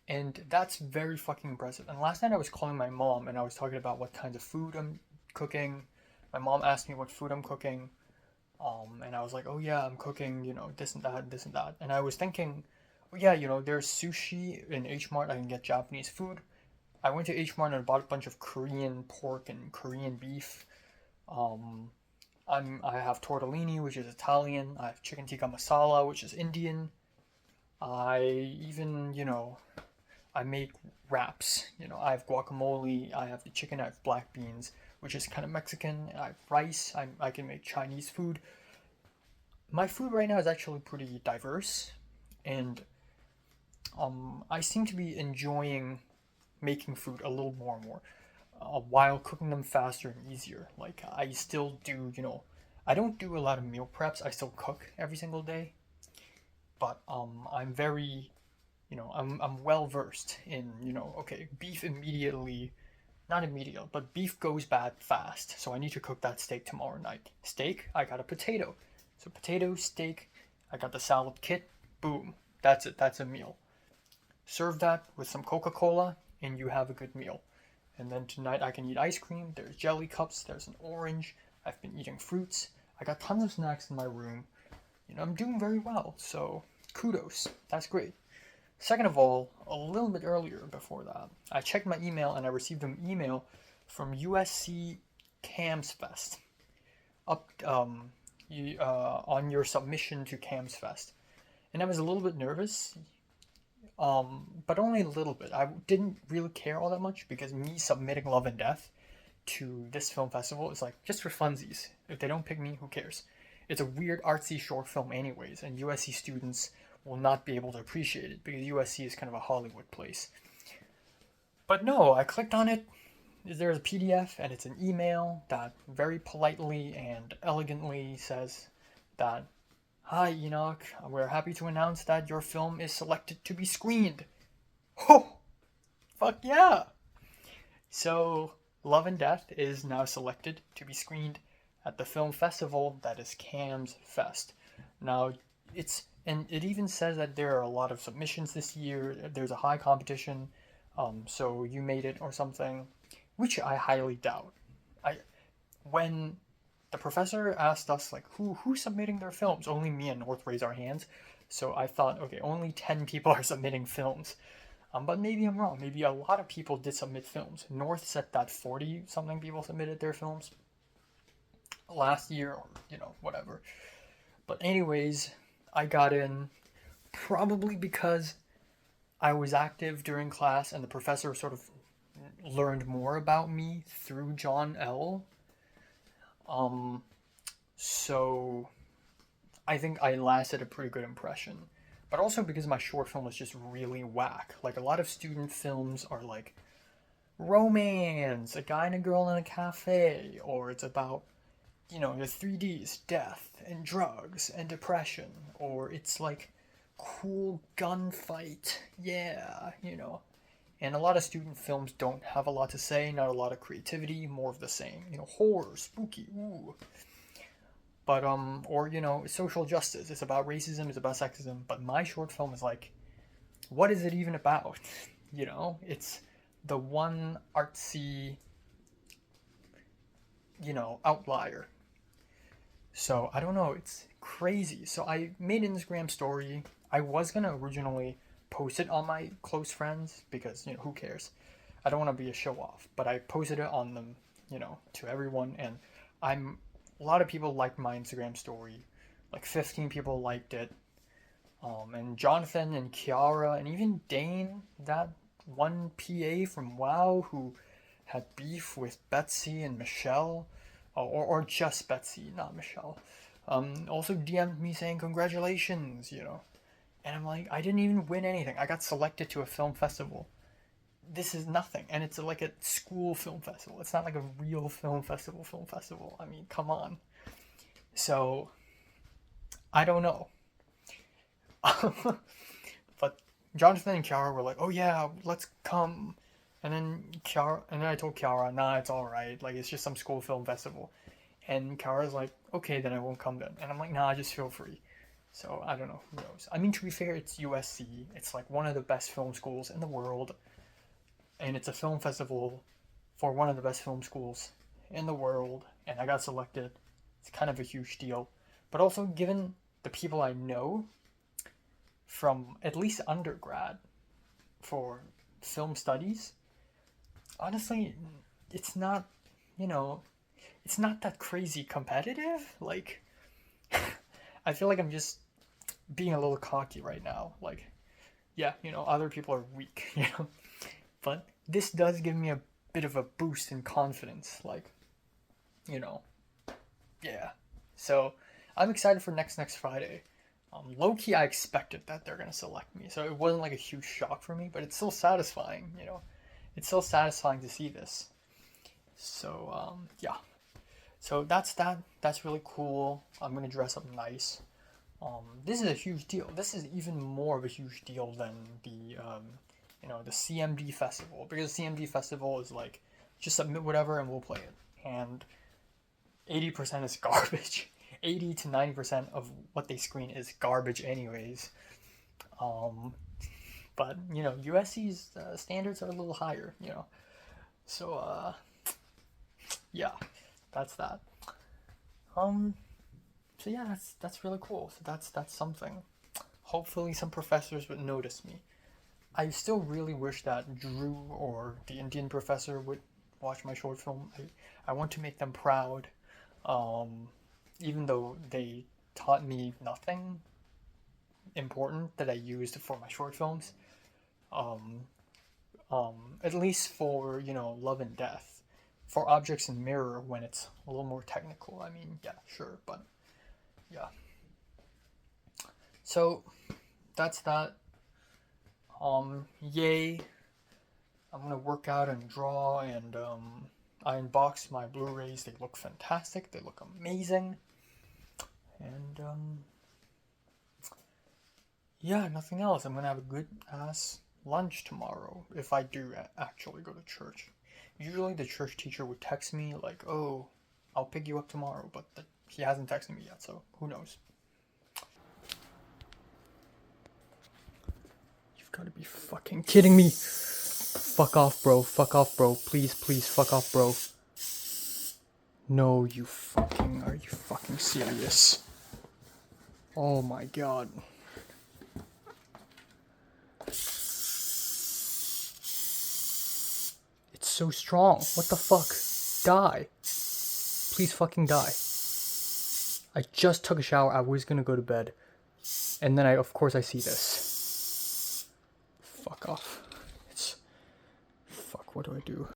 S1: And that's very fucking impressive. And last night I was calling my mom and I was talking about what kinds of food I'm cooking. My mom asked me what food I'm cooking. And I was like, oh yeah, I'm cooking, this and that, this and that. And I was thinking, oh yeah, there's sushi in H Mart. I can get Japanese food. I went to H Mart and bought a bunch of Korean pork and Korean beef. Um, I have tortellini, which is Italian. I have chicken tikka masala, which is Indian. I even, I make wraps. I have guacamole. I have the chicken. I have black beans, which is kind of Mexican. I have rice. I can make Chinese food. My food right now is actually pretty diverse, and I seem to be enjoying making food a little more and more, while cooking them faster and easier. Like I still do, I don't do a lot of meal preps. I still cook every single day, but I'm very, I'm well versed in, okay, beef immediately, not immediate, but beef goes bad fast. So I need to cook that steak tomorrow night. Steak, I got a potato. So potato, steak, I got the salad kit. Boom. That's it. That's a meal. Serve that with some Coca-Cola and you have a good meal. And then tonight I can eat ice cream. There's jelly cups. There's an orange. I've been eating fruits. I got tons of snacks in my room. I'm doing very well. So kudos. That's great. Second of all, a little bit earlier before that, I checked my email and I received an email from USC CAMS Fest on your submission to CAMS Fest. And I was a little bit nervous, but only a little bit. I didn't really care all that much because me submitting Love and Death to this film festival is like just for funsies. If they don't pick me, who cares? It's a weird artsy short film anyways, and USC students will not be able to appreciate it because USC is kind of a Hollywood place. But no, I clicked on it. There's a PDF and it's an email that very politely and elegantly says that, hi Enoch, we're happy to announce that your film is selected to be screened. Oh, fuck yeah! So, Love and Death is now selected to be screened at the film festival that is CAMS Fest. Now, and it even says that there are a lot of submissions this year. There's a high competition, so you made it or something, which I highly doubt. When the professor asked us like who's submitting their films, only me and North raised our hands. So I thought, okay, only 10 people are submitting films. But maybe I'm wrong. Maybe a lot of people did submit films. North said that 40 something people submitted their films last year, or whatever. But anyways, I got in probably because I was active during class and the professor sort of learned more about me through John L. So I think I lasted a pretty good impression. But also because my short film was just really whack. Like a lot of student films are like romance, a guy and a girl in a cafe, or it's about the 3Ds, death and drugs and depression, or it's like cool gunfight, yeah, And a lot of student films don't have a lot to say, not a lot of creativity, more of the same, horror, spooky, ooh. But, or, social justice, it's about racism, it's about sexism, but my short film is like, what is it even about? It's the one artsy, outlier. So, I don't know, it's crazy. So, I made an Instagram story. I was gonna originally post it on my close friends because, who cares? I don't want to be a show off, but I posted it on them to everyone. And a lot of people liked my Instagram story. Like 15 people liked it. And Jonathan and Kiara and even Dane, that one PA from WoW who had beef with Betsy and Michelle, or just Betsy, not Michelle, also DM'd me saying congratulations. And I'm like, I didn't even win anything. I got selected to a film festival. This is nothing, and it's like a school film festival. It's not like a real film festival. I mean, come on. So, I don't know. But Jonathan and Kiara were like, "Oh yeah, let's come." And then I told Kiara, "Nah, it's all right. Like it's just some school film festival." And Kiara's like, "Okay, then I won't come then." And I'm like, "Nah, just feel free." So I don't know. Who knows? I mean, to be fair, it's USC. It's like one of the best film schools in the world, and it's a film festival for one of the best film schools in the world. And I got selected. It's kind of a huge deal. But also, given the people I know from at least undergrad for film studies, honestly, it's not, it's not that crazy competitive. Like, I feel like I'm just being a little cocky right now. Like, yeah, other people are weak. But this does give me a bit of a boost in confidence. Like, you know, yeah. So I'm excited for next Friday. Low key, I expected that they're gonna select me, so it wasn't like a huge shock for me. But it's still satisfying. It's still satisfying to see this. So yeah. So that's that. That's really cool. I'm gonna dress up nice. This is a huge deal. This is even more of a huge deal than the CMD festival, because CMD festival is like just submit whatever and we'll play it, and 80% is garbage. 80 to 90% of what they screen is garbage anyways. But USC's standards are a little higher. So yeah, that's that. So yeah, that's really cool. So that's something. Hopefully, some professors would notice me. I still really wish that Drew or the Indian professor would watch my short film. I want to make them proud. Even though they taught me nothing important that I used for my short films. Um, at least for, Love and Death. For Objects in Mirror, when it's a little more technical, I mean, yeah, sure, but yeah. So, that's that. Yay. I'm gonna work out and draw, and I unboxed my Blu-rays. They look fantastic. They look amazing. And yeah, nothing else. I'm gonna have a good ass lunch tomorrow if I do actually go to church. Usually the church teacher would text me like, "Oh, I'll pick you up tomorrow," but he hasn't texted me yet, so who knows. You've got to be fucking kidding me. Fuck off, bro. Fuck off, bro. Please, please, fuck off, bro. No, are you fucking serious? Oh my god. It's so strong. What the fuck? Die. Please fucking die. I just took a shower. I was gonna go to bed. And then of course I see this. Fuck off. Fuck, what do I do?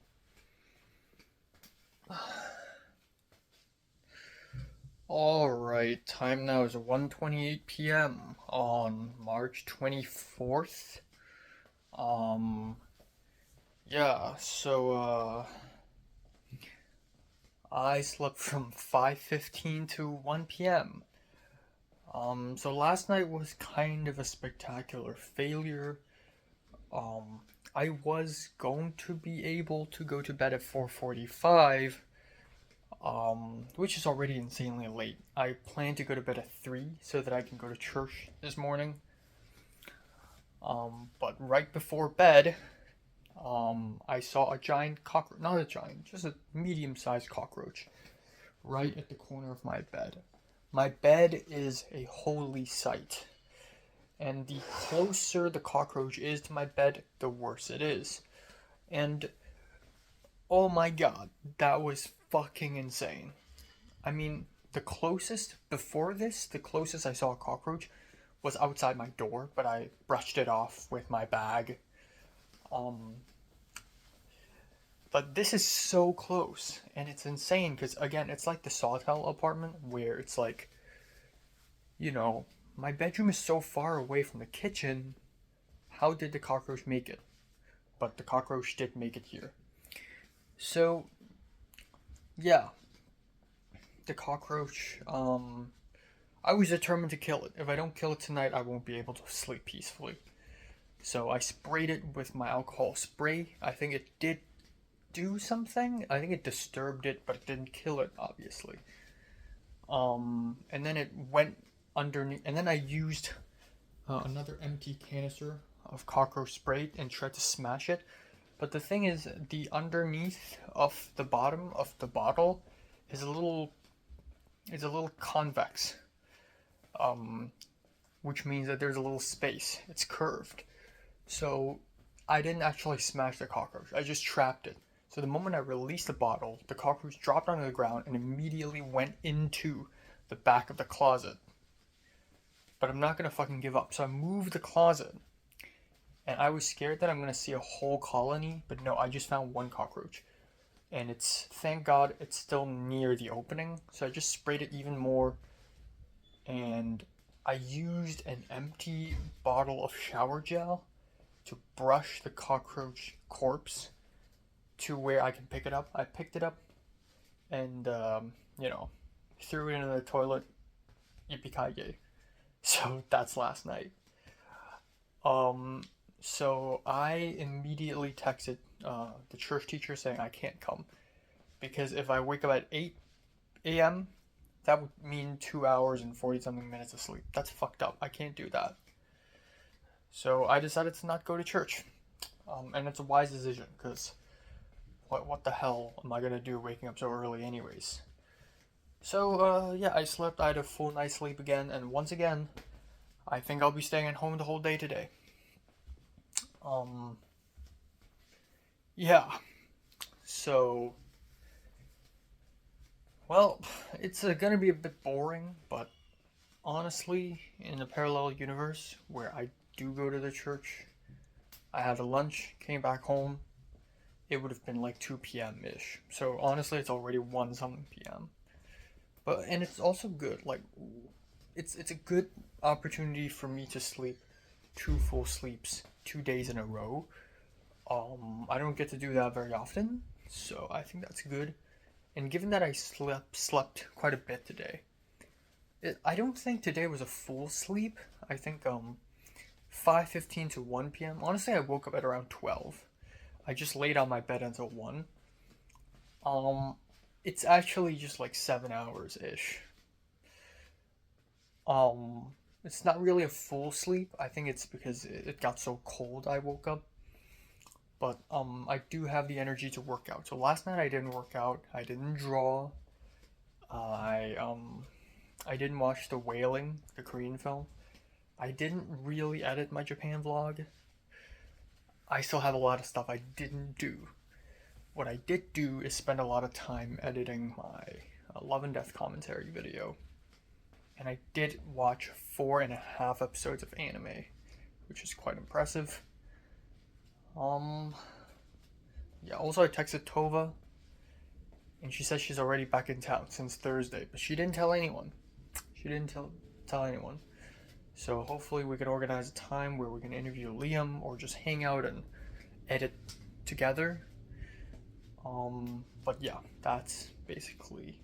S1: Alright, time now is 1:28 p.m. on March 24th. Yeah, so, I slept from 5:15 to 1 p.m. So last night was kind of a spectacular failure. I was going to be able to go to bed at 4:45, which is already insanely late. I plan to go to bed at 3 so that I can go to church this morning. But right before bed, I saw a giant cockroach, not a giant, just a medium-sized cockroach, right at the corner of my bed. My bed is a holy sight. And the closer the cockroach is to my bed, the worse it is. And Oh my god, that was fucking insane. I mean, the closest before this, the closest I saw a cockroach was outside my door, but I brushed it off with my bag. Um, but this is so close, and it's insane because again, it's like the Sawtell apartment where it's like, you know, my bedroom is so far away from the kitchen. How did the cockroach make it? But the cockroach did make it here. So yeah, the cockroach. I was determined to kill it. If I don't kill it tonight, I won't be able to sleep peacefully. So I sprayed it with my alcohol spray. I think it did do something. I think it disturbed it, but it didn't kill it, obviously. And then it went underneath, and then I used another empty canister of cockroach spray and tried to smash it. But the thing is, the underneath of the bottom of the bottle is a little convex, which means that there's a little space. It's curved. So I didn't actually smash the cockroach. I just trapped it. So the moment I released the bottle, the cockroach dropped onto the ground and immediately went into the back of the closet. But I'm not gonna fucking give up. So I moved the closet. And I was scared that I'm gonna see a whole colony, but no, I just found one cockroach. And it's, thank God, it's still near the opening. So I just sprayed it even more. And I used an empty bottle of shower gel to brush the cockroach corpse to where I can pick it up. I picked it up and, threw it into the toilet. Yippee-ki-yay. So that's last night. So I immediately texted the church teacher saying I can't come. Because if I wake up at 8 a.m., that would mean 2 hours and 40 something minutes of sleep. That's fucked up. I can't do that. So I decided to not go to church. And it's a wise decision because what the hell am I gonna do waking up so early, anyways? So, yeah, I slept. I had a full night's sleep again, and once again, I think I'll be staying at home the whole day today. Um, yeah. So, well, it's gonna be a bit boring, but honestly, in a parallel universe where I do go to the church, I had a lunch, came back home, it would have been like 2 p.m. ish. So honestly, it's already 1 something p.m. But and it's also good. Like it's a good opportunity for me to sleep 2 full sleeps 2 days in a row. I don't get to do that very often, so I think that's good. And given that I slept quite a bit today, I don't think today was a full sleep. I think 5:15 to 1 p.m. Honestly, I woke up at around 12. I just laid on my bed until 1. Um, it's actually just like 7 hours ish. It's not really a full sleep. I think it's because it got so cold I woke up. But I do have the energy to work out. So last night I didn't work out. I didn't draw. I didn't watch The Wailing, the Korean film. I didn't really edit my Japan vlog. I still have a lot of stuff I didn't do. What I did do is spend a lot of time editing my Love and Death commentary video. And I did watch 4.5 episodes of anime, which is quite impressive. Yeah, also I texted Tova, and she says she's already back in town since Thursday, but she didn't tell anyone. She didn't tell anyone. So hopefully we can organize a time where we can interview Liam or just hang out and edit together. But yeah, that's basically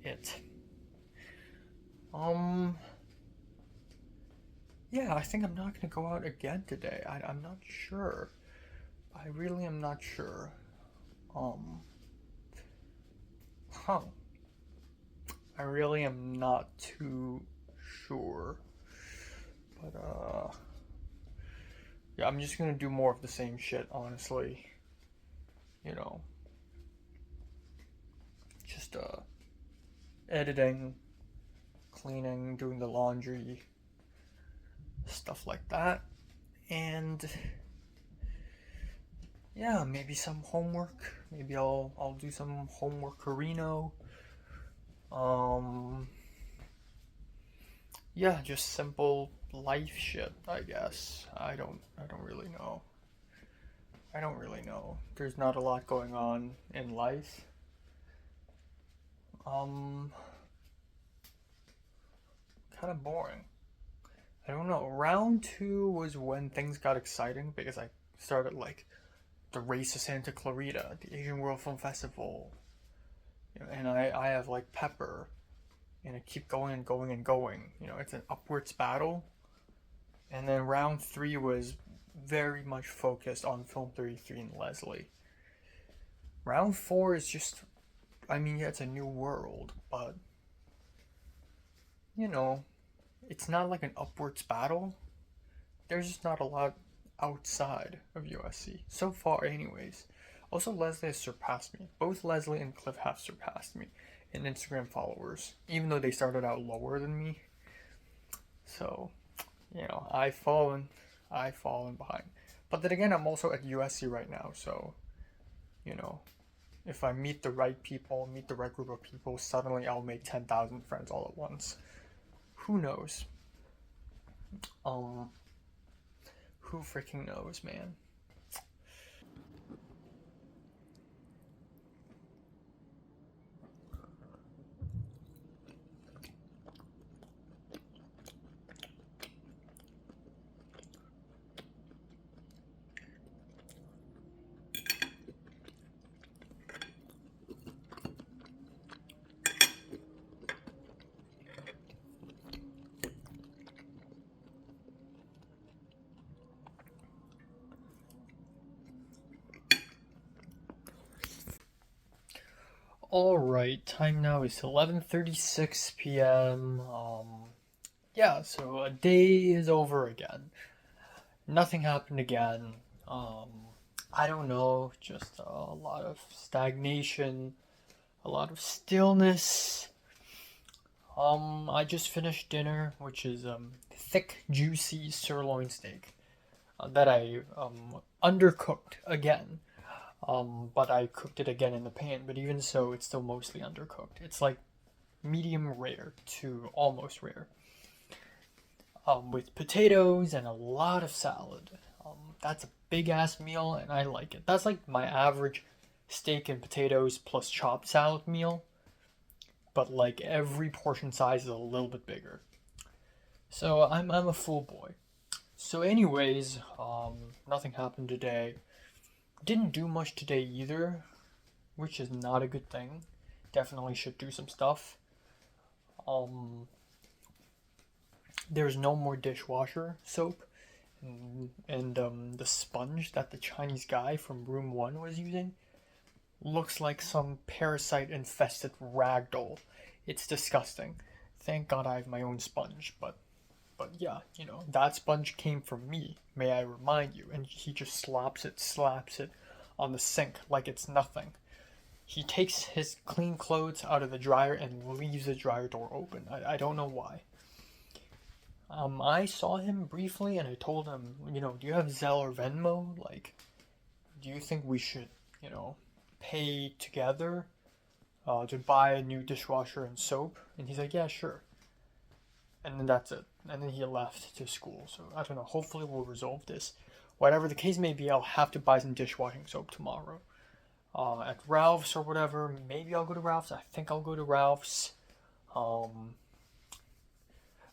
S1: it. Yeah, I think I'm not gonna go out again today. I'm not sure. I really am not sure. Um, huh. I really am not too sure. But, yeah, I'm just gonna do more of the same shit, honestly. You know, just, editing, cleaning, doing the laundry, stuff like that. And yeah, maybe some homework. Maybe I'll do some homework Carino. Um, yeah, just simple life shit, I guess. I don't really know. I don't really know. There's not a lot going on in life. Um, kind of boring. I don't know. Round two was when things got exciting because I started like the Race to Santa Clarita, the Asian World Film Festival, and I have like Pepper, and I keep going and going and going. It's an upwards battle. And then round three was very much focused on Film 33 and Leslie. Round four is just, I mean, yeah, it's a new world, but you know, it's not like an upwards battle. There's just not a lot outside of USC so far, anyways. Also, Leslie has surpassed me. Both Leslie and Cliff have surpassed me in Instagram followers, even though they started out lower than me. So, I've fallen behind. But then again, I'm also at USC right now, so you know, if I meet the right people, meet the right group of people, suddenly I'll make 10,000 friends all at once. Who knows? Um, who freaking knows, man? All right, time now is 11:36 p.m. Yeah, so a day is over again. Nothing happened again. Um, I don't know, just a lot of stagnation, a lot of stillness. I just finished dinner, which is thick, juicy sirloin steak that I undercooked again. But I cooked it again in the pan. But even so, it's still mostly undercooked. It's like medium rare to almost rare. With potatoes and a lot of salad. That's a big ass meal, and I like it. That's like my average steak and potatoes plus chopped salad meal, but like every portion size is a little bit bigger. So I'm a full boy. So, anyways, nothing happened today. Didn't do much today either, which is not a good thing. Definitely should do some stuff. Um, there's no more dishwasher soap, and the sponge that the Chinese guy from Room One was using looks like some parasite infested ragdoll. It's disgusting. Thank God I have my own sponge, but yeah, that sponge came from me, may I remind you, and he just slaps it on the sink like it's nothing. He takes his clean clothes out of the dryer and leaves the dryer door open. I don't know why. I saw him briefly and I told him, do you have Zelle or Venmo? Like, do you think we should, pay together to buy a new dishwasher and soap? And he's like, yeah, sure. And then that's it. And then he left to school. So I don't know. Hopefully we'll resolve this. Whatever the case may be, I'll have to buy some dishwashing soap tomorrow. At Ralph's or whatever. Maybe I'll go to Ralph's. I think I'll go to Ralph's. Um,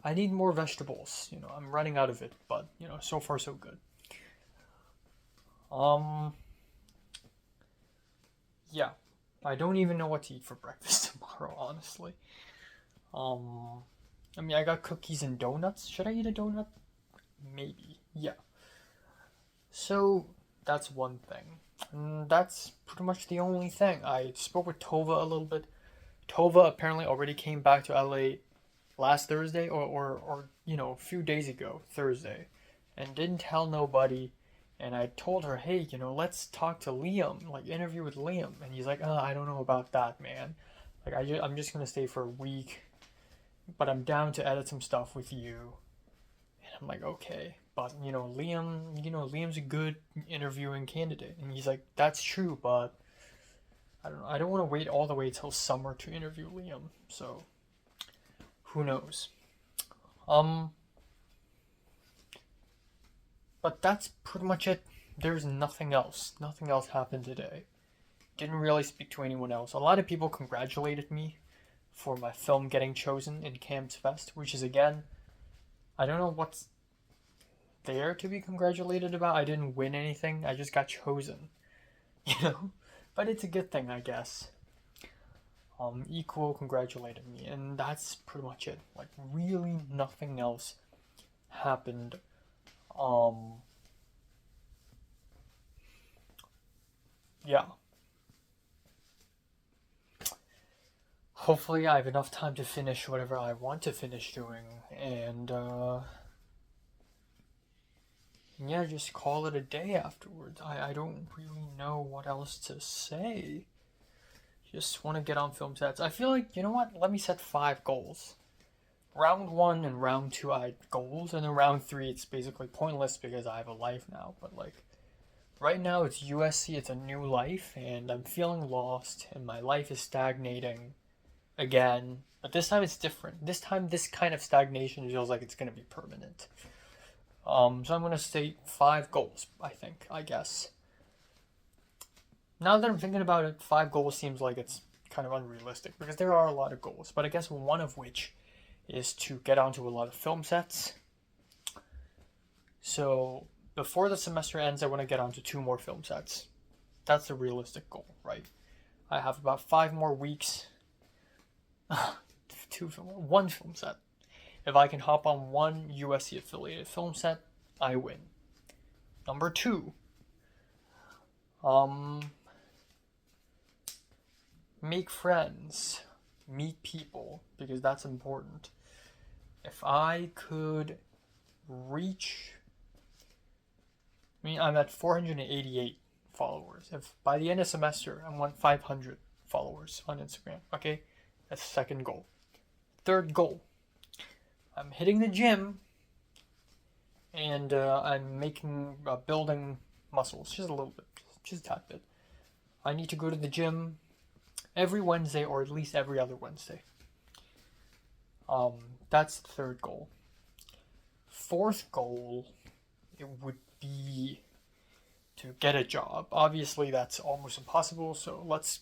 S1: I need more vegetables. I'm running out of it, but so far so good. Um, yeah, I don't even know what to eat for breakfast tomorrow, honestly. Um, I mean, I got cookies and donuts. Should I eat a donut? Maybe. Yeah. So that's one thing. And that's pretty much the only thing. I spoke with Tova a little bit. Tova apparently already came back to LA last Thursday or a few days ago, Thursday, and didn't tell nobody. And I told her, hey, let's talk to Liam, like interview with Liam. And he's like, I don't know about that, man. Like, I'm just gonna stay for a week, but I'm down to edit some stuff with you. And I'm like, okay. but Liam's a good interviewing candidate. And he's like, that's true, but I don't know. I don't want to wait all the way till summer to interview Liam. So who knows? But that's pretty much it. There's nothing else. Nothing else happened today. Didn't really speak to anyone else. A lot of people congratulated me for my film getting chosen in Camps Fest, which is, again, I don't know what's there to be congratulated about. I didn't win anything. I just got chosen, you know? But it's a good thing, I guess. Equal congratulated me, and that's pretty much it. Like, really nothing else happened. Yeah. Hopefully I have enough time to finish whatever I want to finish doing, and, yeah, just call it a day afterwards. I don't really know what else to say. Just want to get on film sets. I feel like, you know what? Let me set 5 goals. Round 1 and round 2 I had goals, and then round 3 it's basically pointless because I have a life now. But like, right now it's USC, it's a new life, and I'm feeling lost, and my life is stagnating again. But this time it's different. This time this kind of stagnation feels like it's going to be permanent. So I'm going to state 5 goals, I guess. Now that I'm thinking about it, 5 goals seems like it's kind of unrealistic because there are a lot of goals, but I guess one of which is to get onto a lot of film sets. So before the semester ends, I want to get onto 2 more film sets. That's a realistic goal, right? I have about 5 more weeks. 1 film set. If I can hop on 1 USC affiliated film set, I win. Number 2. Make friends. Meet people, because that's important. If I could reach... I'm at 488 followers. If by the end of semester, I want 500 followers on Instagram, okay? That's the second goal. Third goal. I'm hitting the gym, and I'm building muscles, just a little bit, just a tad bit. I need to go to the gym every Wednesday, or at least every other Wednesday. That's the third goal. Fourth goal, it would be to get a job. Obviously, that's almost impossible, so let's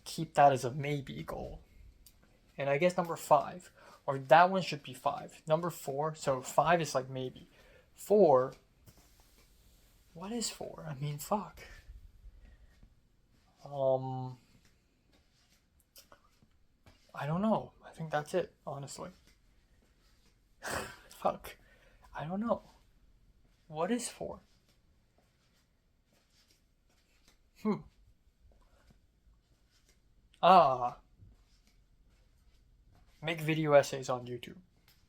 S1: keep that as a maybe goal. And I guess number 5, or that one should be 5. Number 4, so 5 is like maybe. 4, what is 4? Fuck. I don't know. I think that's it, honestly. Fuck. I don't know. What is 4? Make video essays on YouTube.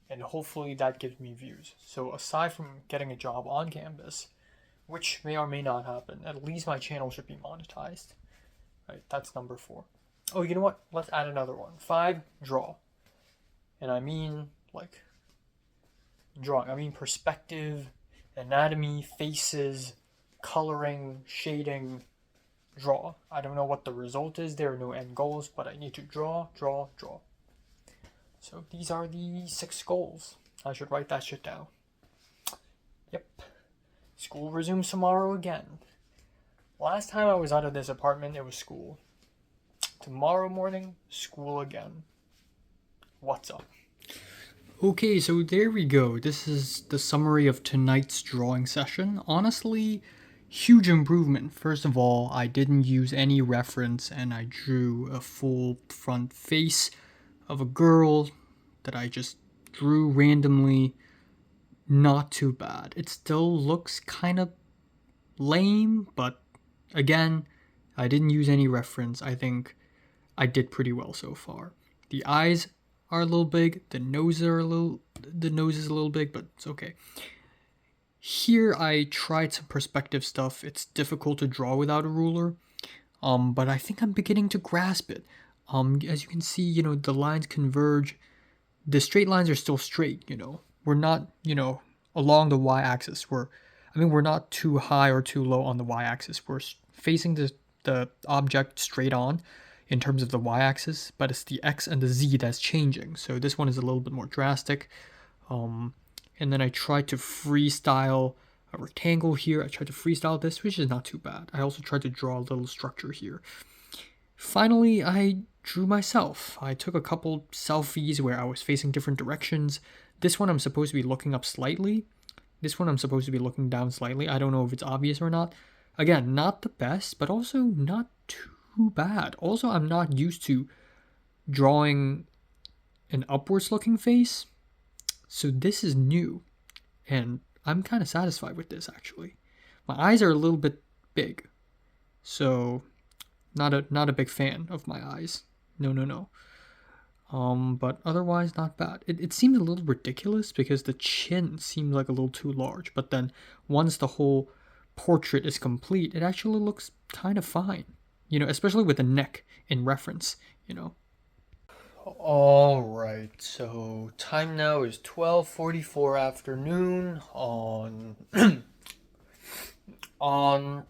S1: And hopefully that gives me views. So aside from getting a job on campus, which may or may not happen, at least my channel should be monetized. Right, that's number 4. Oh, you know what? Let's add another one. 5, draw. And I mean, like, drawing. I mean perspective, anatomy, faces, coloring, shading, draw. I don't know what the result is. There are no end goals, but I need to draw. So these are the 6 goals. I should write that shit down. Yep. School resumes tomorrow again. Last time I was out of this apartment, it was school. Tomorrow morning, school again. What's up? Okay, so there we go. This is the summary of tonight's drawing session. Honestly, huge improvement. First of all, I didn't use any reference and I drew a full front face of a girl that I just drew randomly. Not too bad. It still looks kind of lame, but again, I didn't use any reference. I think I did pretty well so far. The eyes are a little big, the nose is a little big, but it's okay. Here I tried some perspective stuff. It's difficult to draw without a ruler, but I think I'm beginning to grasp it. As you can see, the lines converge. The straight lines are still straight, We're not, along the y-axis. We're not too high or too low on the y-axis. We're facing the object straight on in terms of the y-axis, but it's the x and the z that's changing. So this one is a little bit more drastic. And then I tried to freestyle a rectangle here. I tried to freestyle this, which is not too bad. I also tried to draw a little structure here. Finally, I drew myself. I took a couple selfies where I was facing different directions. This one I'm supposed to be looking up slightly. This one I'm supposed to be looking down slightly. I don't know if it's obvious or not. Again, not the best, but also not too bad. Also, I'm not used to drawing an upwards looking face. So this is new, and I'm kind of satisfied with this, actually. My eyes are a little bit big, so not a big fan of my eyes. No. But otherwise not bad. It seemed a little ridiculous because the chin seemed like a little too large, but then once the whole portrait is complete, it actually looks kind of fine. Especially with the neck in reference, Alright, so time now is 12:44 afternoon on on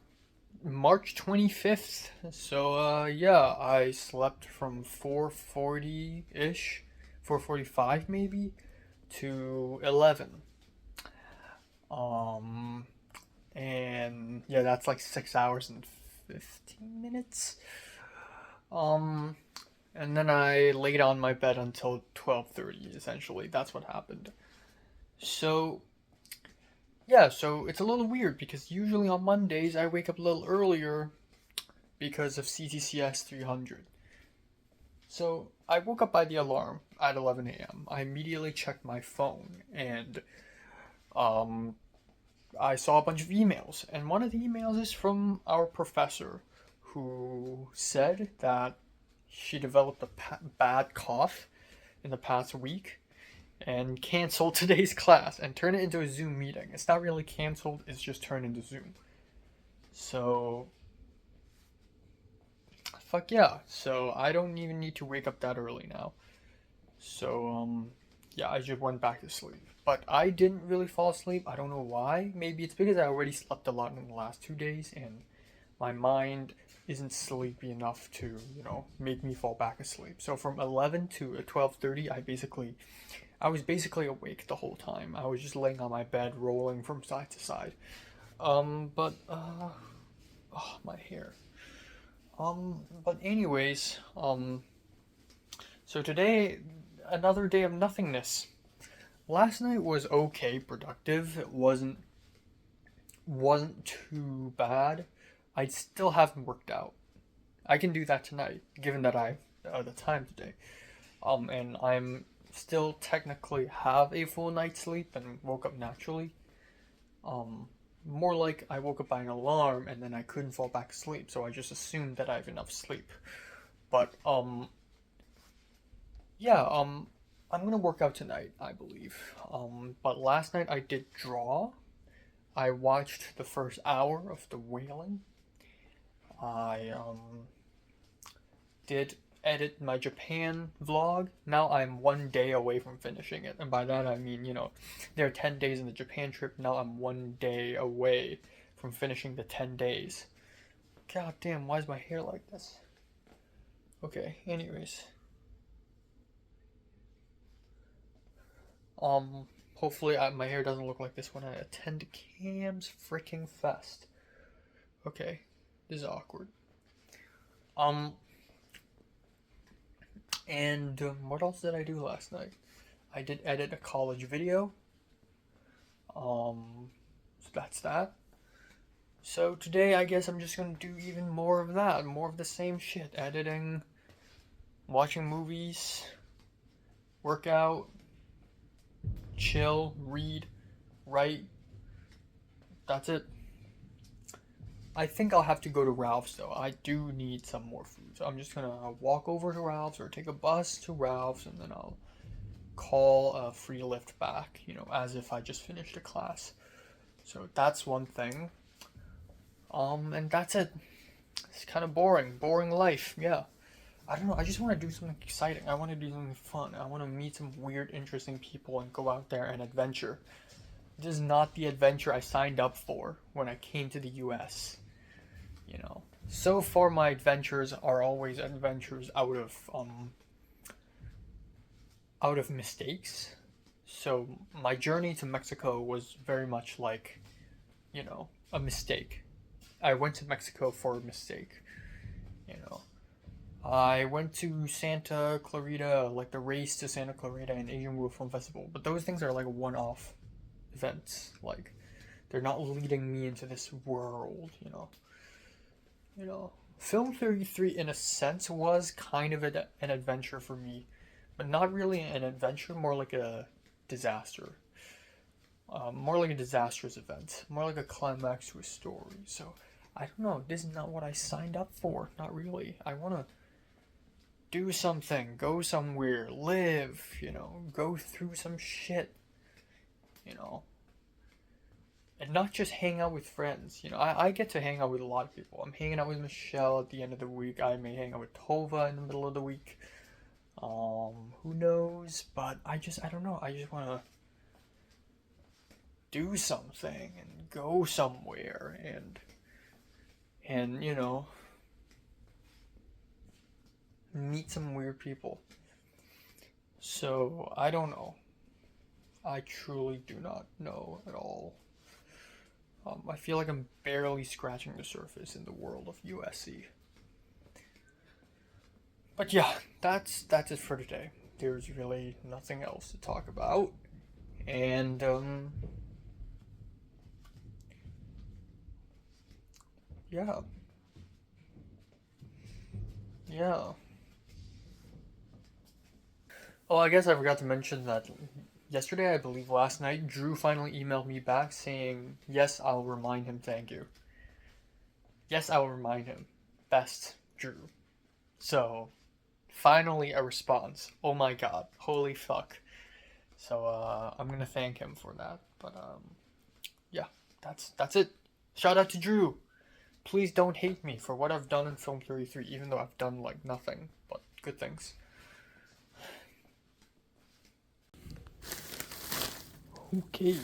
S1: March 25th. So yeah, I slept from 4:40-ish, 4:45 maybe, to 11. And yeah, that's like 6 hours and 15 minutes. And then I laid on my bed until 12:30, essentially. That's what happened. So, yeah, so it's a little weird because usually on Mondays I wake up a little earlier because of CTCS 300. So, I woke up by the alarm at 11 a.m. I immediately checked my phone and I saw a bunch of emails. And one of the emails is from our professor who said that she developed a bad cough in the past week and canceled today's class and turned it into a Zoom meeting. It's not really canceled, it's just turned into Zoom. So, fuck yeah. So, I don't even need to wake up that early now. So, yeah, I just went back to sleep. But I didn't really fall asleep. I don't know why. Maybe it's because I already slept a lot in the last 2 days and my mind isn't sleepy enough to, make me fall back asleep. So from 11 to 12:30, I was basically awake the whole time. I was just laying on my bed, rolling from side to side. Oh, my hair. But anyways, so today, another day of nothingness. Last night was okay, productive. It wasn't too bad. I still haven't worked out. I can do that tonight, given that I have the time today. And I'm still technically have a full night's sleep and woke up naturally. More like I woke up by an alarm and then I couldn't fall back asleep, so I just assumed that I have enough sleep. But yeah, I'm gonna work out tonight, I believe. But last night I did draw. I watched the first hour of The Wailing. I did edit my Japan vlog. Now I'm 1 day away from finishing it. And by that I mean, there are 10 days in the Japan trip. Now I'm 1 day away from finishing the 10 days. God damn, why is my hair like this? Okay, anyways. Hopefully my hair doesn't look like this when I attend Cam's freaking Fest. Okay. This is awkward. And what else did I do last night? I did edit a college video. So that's that. So today I guess I'm just gonna do even more of that, more of the same shit. Editing, watching movies, work out, chill, read, write. That's it. I think I'll have to go to Ralph's though. I do need some more food. So I'm just gonna walk over to Ralph's or take a bus to Ralph's and then I'll call a free lift back, as if I just finished a class. So that's one thing. And that's it. It's kind of boring. Boring life, yeah. I don't know, I just want to do something exciting. I want to do something fun. I want to meet some weird, interesting people and go out there and adventure. This is not the adventure I signed up for when I came to the US. You know, so far my adventures are always adventures out of mistakes. So my journey to Mexico was very much like, you know, a mistake. I went to Mexico for a mistake. You know, I went to Santa Clarita, like the race to Santa Clarita and Asian World Film Festival, but those things are like one-off events. Like, they're not leading me into this world. You know, Film 33 in a sense was kind of an adventure for me, but not really an adventure, more like a disaster. More like a disastrous event, more like a climax to a story. So, I don't know, this is not what I signed up for. Not really. I want to do something, go somewhere, live, go through some shit, you know, and not just hang out with friends. I get to hang out with a lot of people. I'm hanging out with Michelle at the end of the week. I may hang out with Tova in the middle of the week. Who knows? But I don't know. I just want to do something and go somewhere and meet some weird people. So I don't know. I truly do not know at all. I feel like I'm barely scratching the surface in the world of USC. But yeah, that's it for today. There's really nothing else to talk about. And yeah. Yeah. Oh, I guess I forgot to mention that yesterday, I believe last night, Drew finally emailed me back saying, yes, I'll remind him, thank you. Yes, I will remind him. Best, Drew. So, finally a response. Oh my god. Holy fuck. So, I'm gonna thank him for that. But, yeah, that's it. Shout out to Drew. Please don't hate me for what I've done in Film 33, even though I've done, like, nothing but good things. Okay.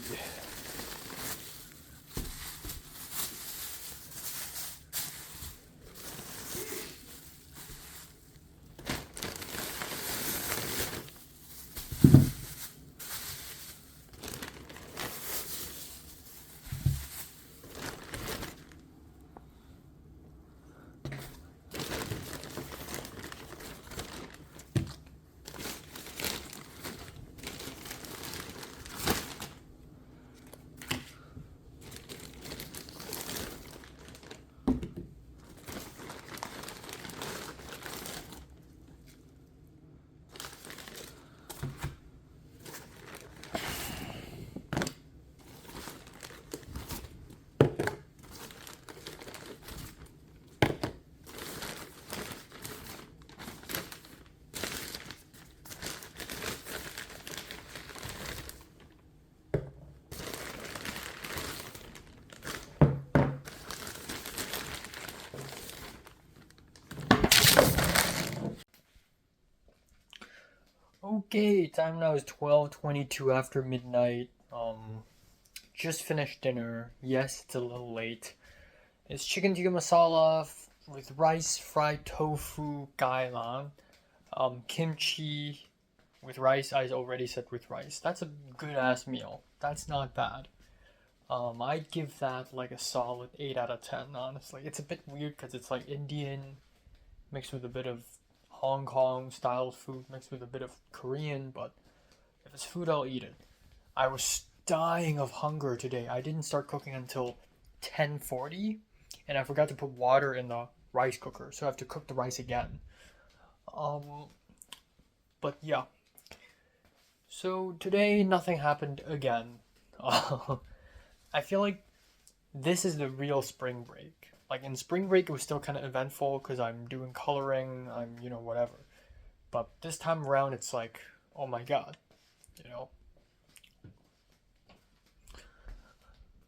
S1: Okay, time now is 12:22 after midnight. Just finished dinner. Yes, it's a little late. It's chicken tikka masala with rice, fried tofu, gailan, kimchi with rice. I already said with rice. That's a good ass meal. That's not bad. I'd give that like a solid 8 out of 10, honestly. It's a bit weird because it's like Indian mixed with a bit of Hong Kong style food mixed with a bit of Korean, but if it's food, I'll eat it. I was dying of hunger today. I didn't start cooking until 10:40, and I forgot to put water in the rice cooker, so I have to cook the rice again. Um, but yeah. So today, nothing happened again. I feel like this is the real spring break. Like in spring break, it was still kind of eventful because I'm doing coloring, whatever. But this time around, it's like, oh my god, you know.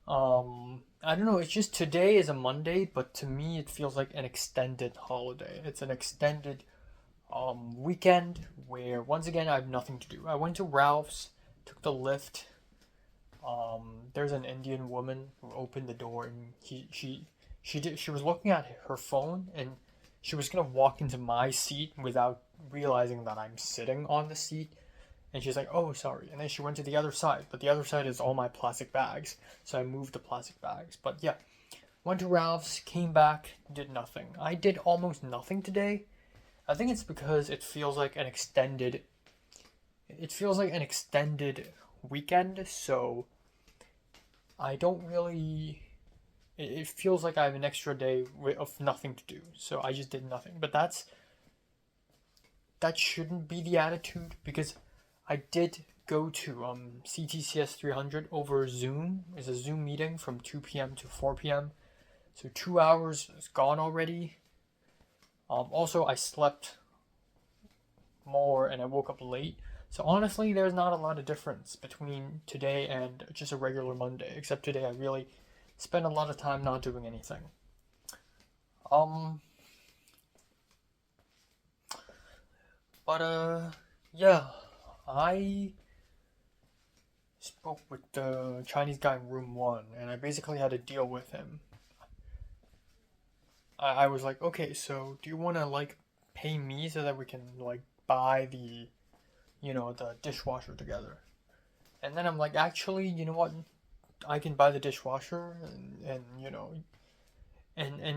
S1: I don't know. It's just today is a Monday, but to me, it feels like an extended holiday. It's an extended weekend where once again I have nothing to do. I went to Ralph's, took the lift, there's an Indian woman who opened the door, and she was looking at her phone, and she was gonna walk into my seat without realizing that I'm sitting on the seat. And she's like, "Oh, sorry." And then she went to the other side, but the other side is all my plastic bags. So I moved the plastic bags. But yeah, went to Ralph's, came back, did nothing. I did almost nothing today. I think it's because it feels like an extended weekend, so I don't really it feels like I have an extra day of nothing to do. So I just did nothing. But that shouldn't be the attitude, because I did go to CTCS 300 over Zoom. It's a Zoom meeting from 2 p.m. to 4 p.m. So 2 hours is gone already. Also, I slept more and I woke up late. So honestly, there's not a lot of difference between today and just a regular Monday, except today I really spent a lot of time not doing anything. Um, yeah, I spoke with the Chinese guy in room one, and I basically had to deal with him. I was like, okay, so do you want to like pay me so that we can like buy the dishwasher together? And then I'm like, actually, you know what? I can buy the dishwasher, and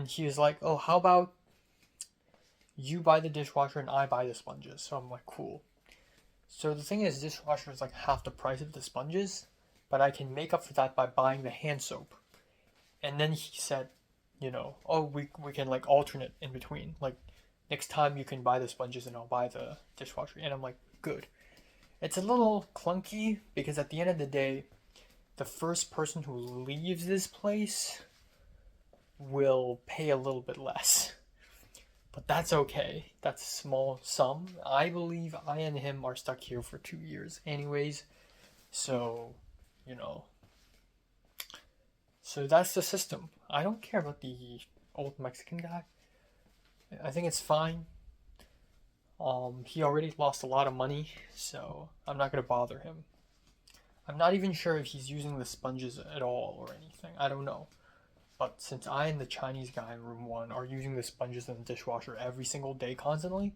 S1: he was like, oh, how about you buy the dishwasher and I buy the sponges? So I'm like, cool. So the thing is, dishwasher is like half the price of the sponges, but I can make up for that by buying the hand soap. And then he said, oh, we can like alternate in between. Like next time you can buy the sponges and I'll buy the dishwasher. And I'm like, good. It's a little clunky because at the end of the day, the first person who leaves this place will pay a little bit less. But that's okay. That's a small sum. I believe I and him are stuck here for 2 years anyways. So, you know. So that's the system. I don't care about the old Mexican guy. I think it's fine. He already lost a lot of money, so I'm not gonna bother him. I'm not even sure if he's using the sponges at all or anything. I don't know. But since I and the Chinese guy in room one are using the sponges in the dishwasher every single day constantly,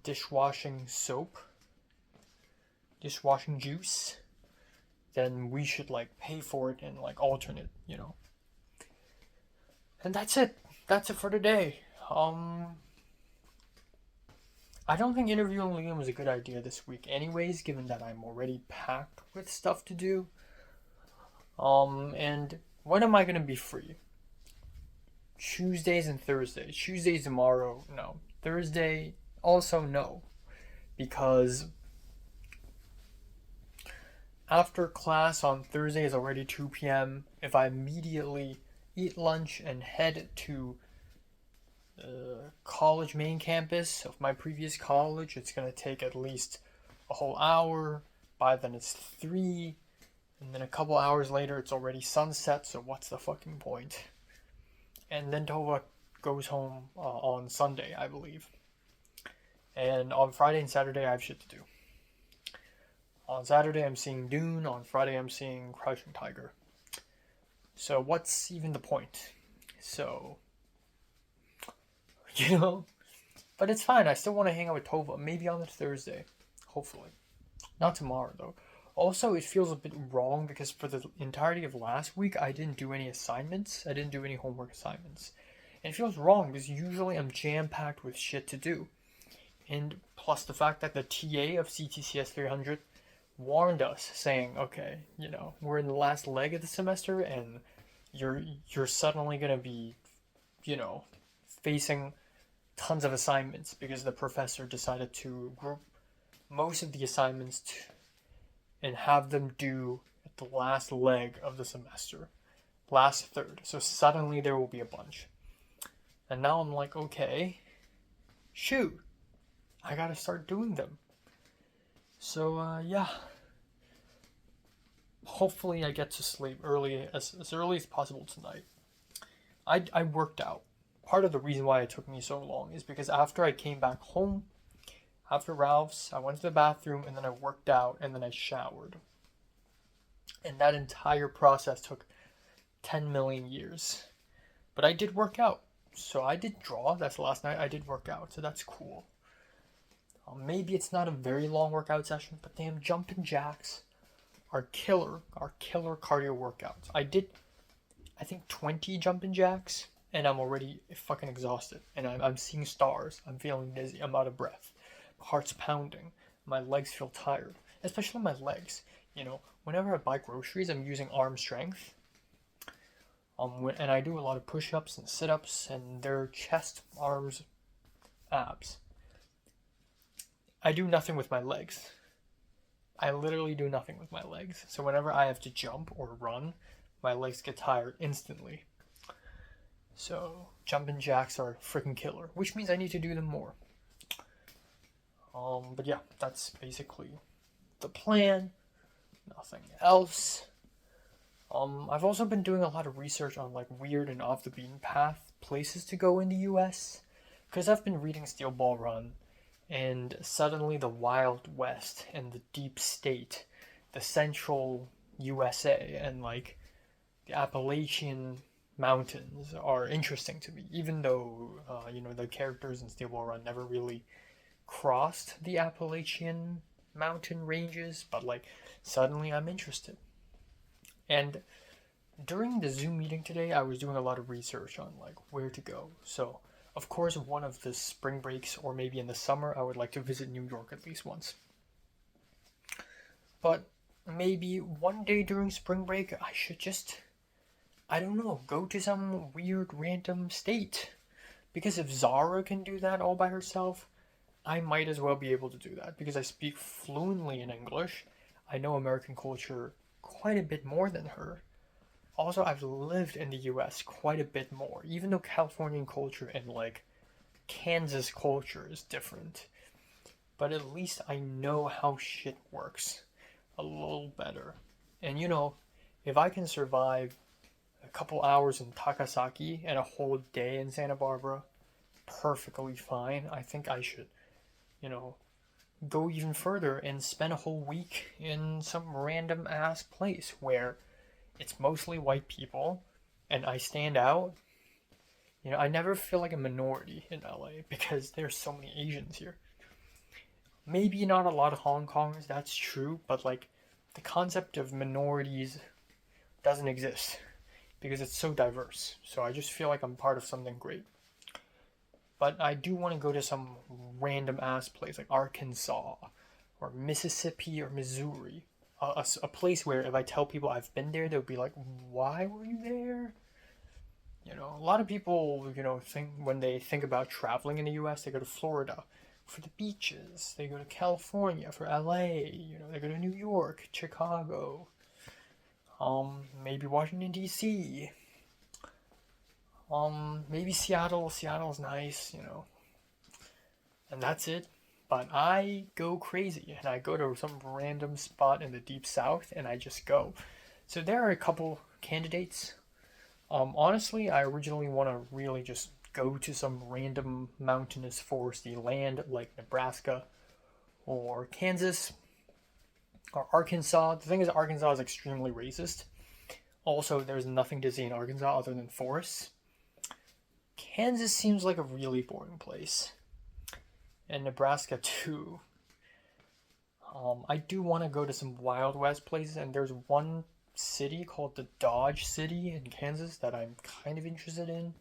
S1: dishwashing soap, dishwashing juice, then we should like pay for it and like alternate. And that's it. That's it for today. I don't think interviewing Liam was a good idea this week anyways, given that I'm already packed with stuff to do. And when am I gonna be free? Tuesdays and Thursdays. Tuesdays tomorrow, no. Thursday, also no. Because after class on Thursday is already 2 p.m. If I immediately eat lunch and head to the college main campus of my previous college, it's gonna take at least a whole hour. By then it's 3, and then a couple hours later it's already sunset, so what's the fucking point? And then Tova goes home on Sunday, I believe. And on Friday and Saturday I have shit to do. On Saturday I'm seeing Dune, on Friday I'm seeing Crouching Tiger. So what's even the point? So, but it's fine. I still want to hang out with Tova, maybe on the Thursday, hopefully. Not tomorrow though. Also, it feels a bit wrong because for the entirety of last week, I didn't do any assignments. I didn't do any homework assignments. And it feels wrong because usually I'm jam-packed with shit to do. And plus the fact that the TA of CTCS 300 warned us, saying, okay, we're in the last leg of the semester and you're suddenly going to be, facing tons of assignments because the professor decided to group most of the assignments and have them due at the last leg of the semester, last third. So suddenly there will be a bunch. And now I'm like, okay, shoot, I gotta start doing them. So, yeah. Hopefully I get to sleep as early as possible tonight. I worked out. Part of the reason why it took me so long is because after I came back home, after Ralph's, I went to the bathroom and then I worked out and then I showered. And that entire process took 10 million years. But I did work out. So I did draw. That's last night. I did work out. So that's cool. Maybe it's not a very long workout session, but damn, jumping jacks are killer. Are killer cardio workouts. I did, I think, 20 jumping jacks, and I'm already fucking exhausted. And I'm seeing stars. I'm feeling dizzy. I'm out of breath. My heart's pounding. My legs feel tired. Especially my legs. You know, whenever I buy groceries, I'm using arm strength. And I do a lot of push-ups and sit-ups, and they're chest, arms, abs. I do nothing with my legs. I literally do nothing with my legs. So whenever I have to jump or run, my legs get tired instantly. So jumping jacks are freaking killer, which means I need to do them more. But yeah, that's basically the plan. Nothing else. I've also been doing a lot of research on like weird and off the beaten path places to go in the US. Because I've been reading Steel Ball Run, and suddenly the Wild West and the Deep State, the central USA, and like the Appalachian Mountains are interesting to me, even though, the characters in Steel Ball Run never really crossed the Appalachian mountain ranges, but like suddenly I'm interested. And during the Zoom meeting today, I was doing a lot of research on like where to go. So, of course, one of the spring breaks or maybe in the summer, I would like to visit New York at least once. But maybe one day during spring break, I should just, I don't know, go to some weird random state. Because if Zara can do that all by herself, I might as well be able to do that because I speak fluently in English. I know American culture quite a bit more than her. Also, I've lived in the US quite a bit more, even though Californian culture and like Kansas culture is different. But at least I know how shit works a little better. And if I can survive a couple hours in Takasaki and a whole day in Santa Barbara, perfectly fine. I think I should, you know, go even further and spend a whole week in some random ass place where it's mostly white people and I stand out. I never feel like a minority in LA because there's so many Asians here. Maybe not a lot of Hong Kongers, that's true, but like the concept of minorities doesn't exist because it's so diverse. So I just feel like I'm part of something great. But I do want to go to some random ass place like Arkansas or Mississippi or Missouri. A place where if I tell people I've been there, they'll be like, why were you there? A lot of people, think when they think about traveling in the US, they go to Florida for the beaches. They go to California for LA. They go to New York, Chicago, maybe Washington D.C. Maybe Seattle. Seattle's nice, and that's it. But I go crazy and I go to some random spot in the deep south and I just go. So there are a couple candidates. Honestly, I originally want to really just go to some random mountainous foresty land like Nebraska or Kansas or Arkansas. The thing is, Arkansas is extremely racist. Also, there's nothing to see in Arkansas other than forests. Kansas seems like a really boring place. And Nebraska too. I do want to go to some Wild West places, and there's one city called the Dodge City in Kansas that I'm kind of interested in.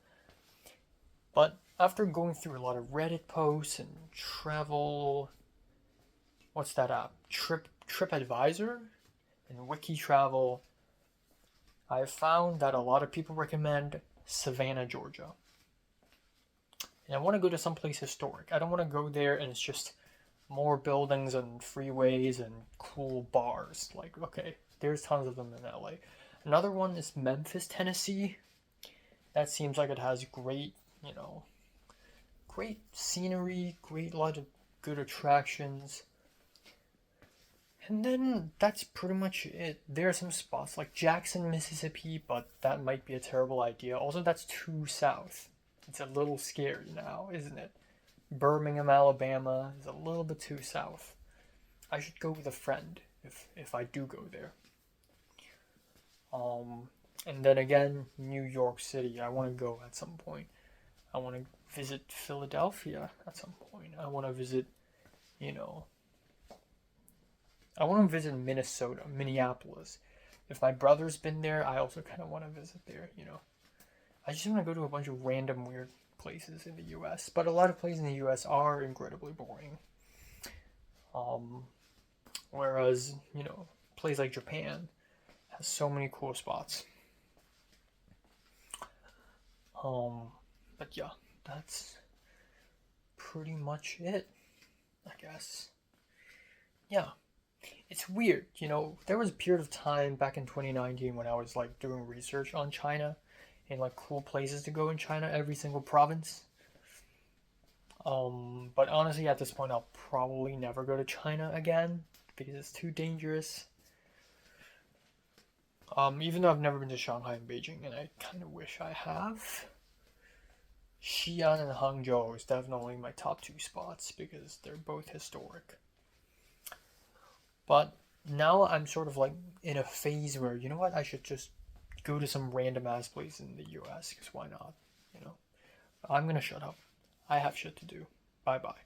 S1: But after going through a lot of Reddit posts and travel, what's that app? TripAdvisor and Wiki Travel, I've found that a lot of people recommend Savannah, Georgia. And I want to go to someplace historic. I don't want to go there and it's just more buildings and freeways and cool bars. Like, okay, there's tons of them in LA. Another one is Memphis, Tennessee. That seems like it has great, great scenery, great lot of good attractions. And then that's pretty much it. There are some spots like Jackson, Mississippi, but that might be a terrible idea. Also, that's too south. It's a little scary now, isn't it? Birmingham, Alabama is a little bit too south. I should go with a friend if I do go there. And then again, New York City. I want to go at some point. I want to visit Philadelphia at some point. I want to visit, you know, I want to visit Minnesota, Minneapolis. If my brother's been there, I also kind of want to visit there. I just want to go to a bunch of random weird places in the US. But a lot of places in the US are incredibly boring. Um, Whereas, a place like Japan has so many cool spots. Um, but yeah, that's pretty much it, I guess. Yeah, it's weird. There was a period of time back in 2019 when I was like doing research on China and like cool places to go in China, every single province. But honestly, at this point, I'll probably never go to China again because it's too dangerous. Even though I've never been to Shanghai and Beijing, and I kind of wish I have. Xi'an and Hangzhou is definitely my top two spots because they're both historic. But now I'm sort of like in a phase where, you know what, I should just go to some random ass place in the US because why not? You know, I'm gonna shut up. I have shit to do. Bye bye.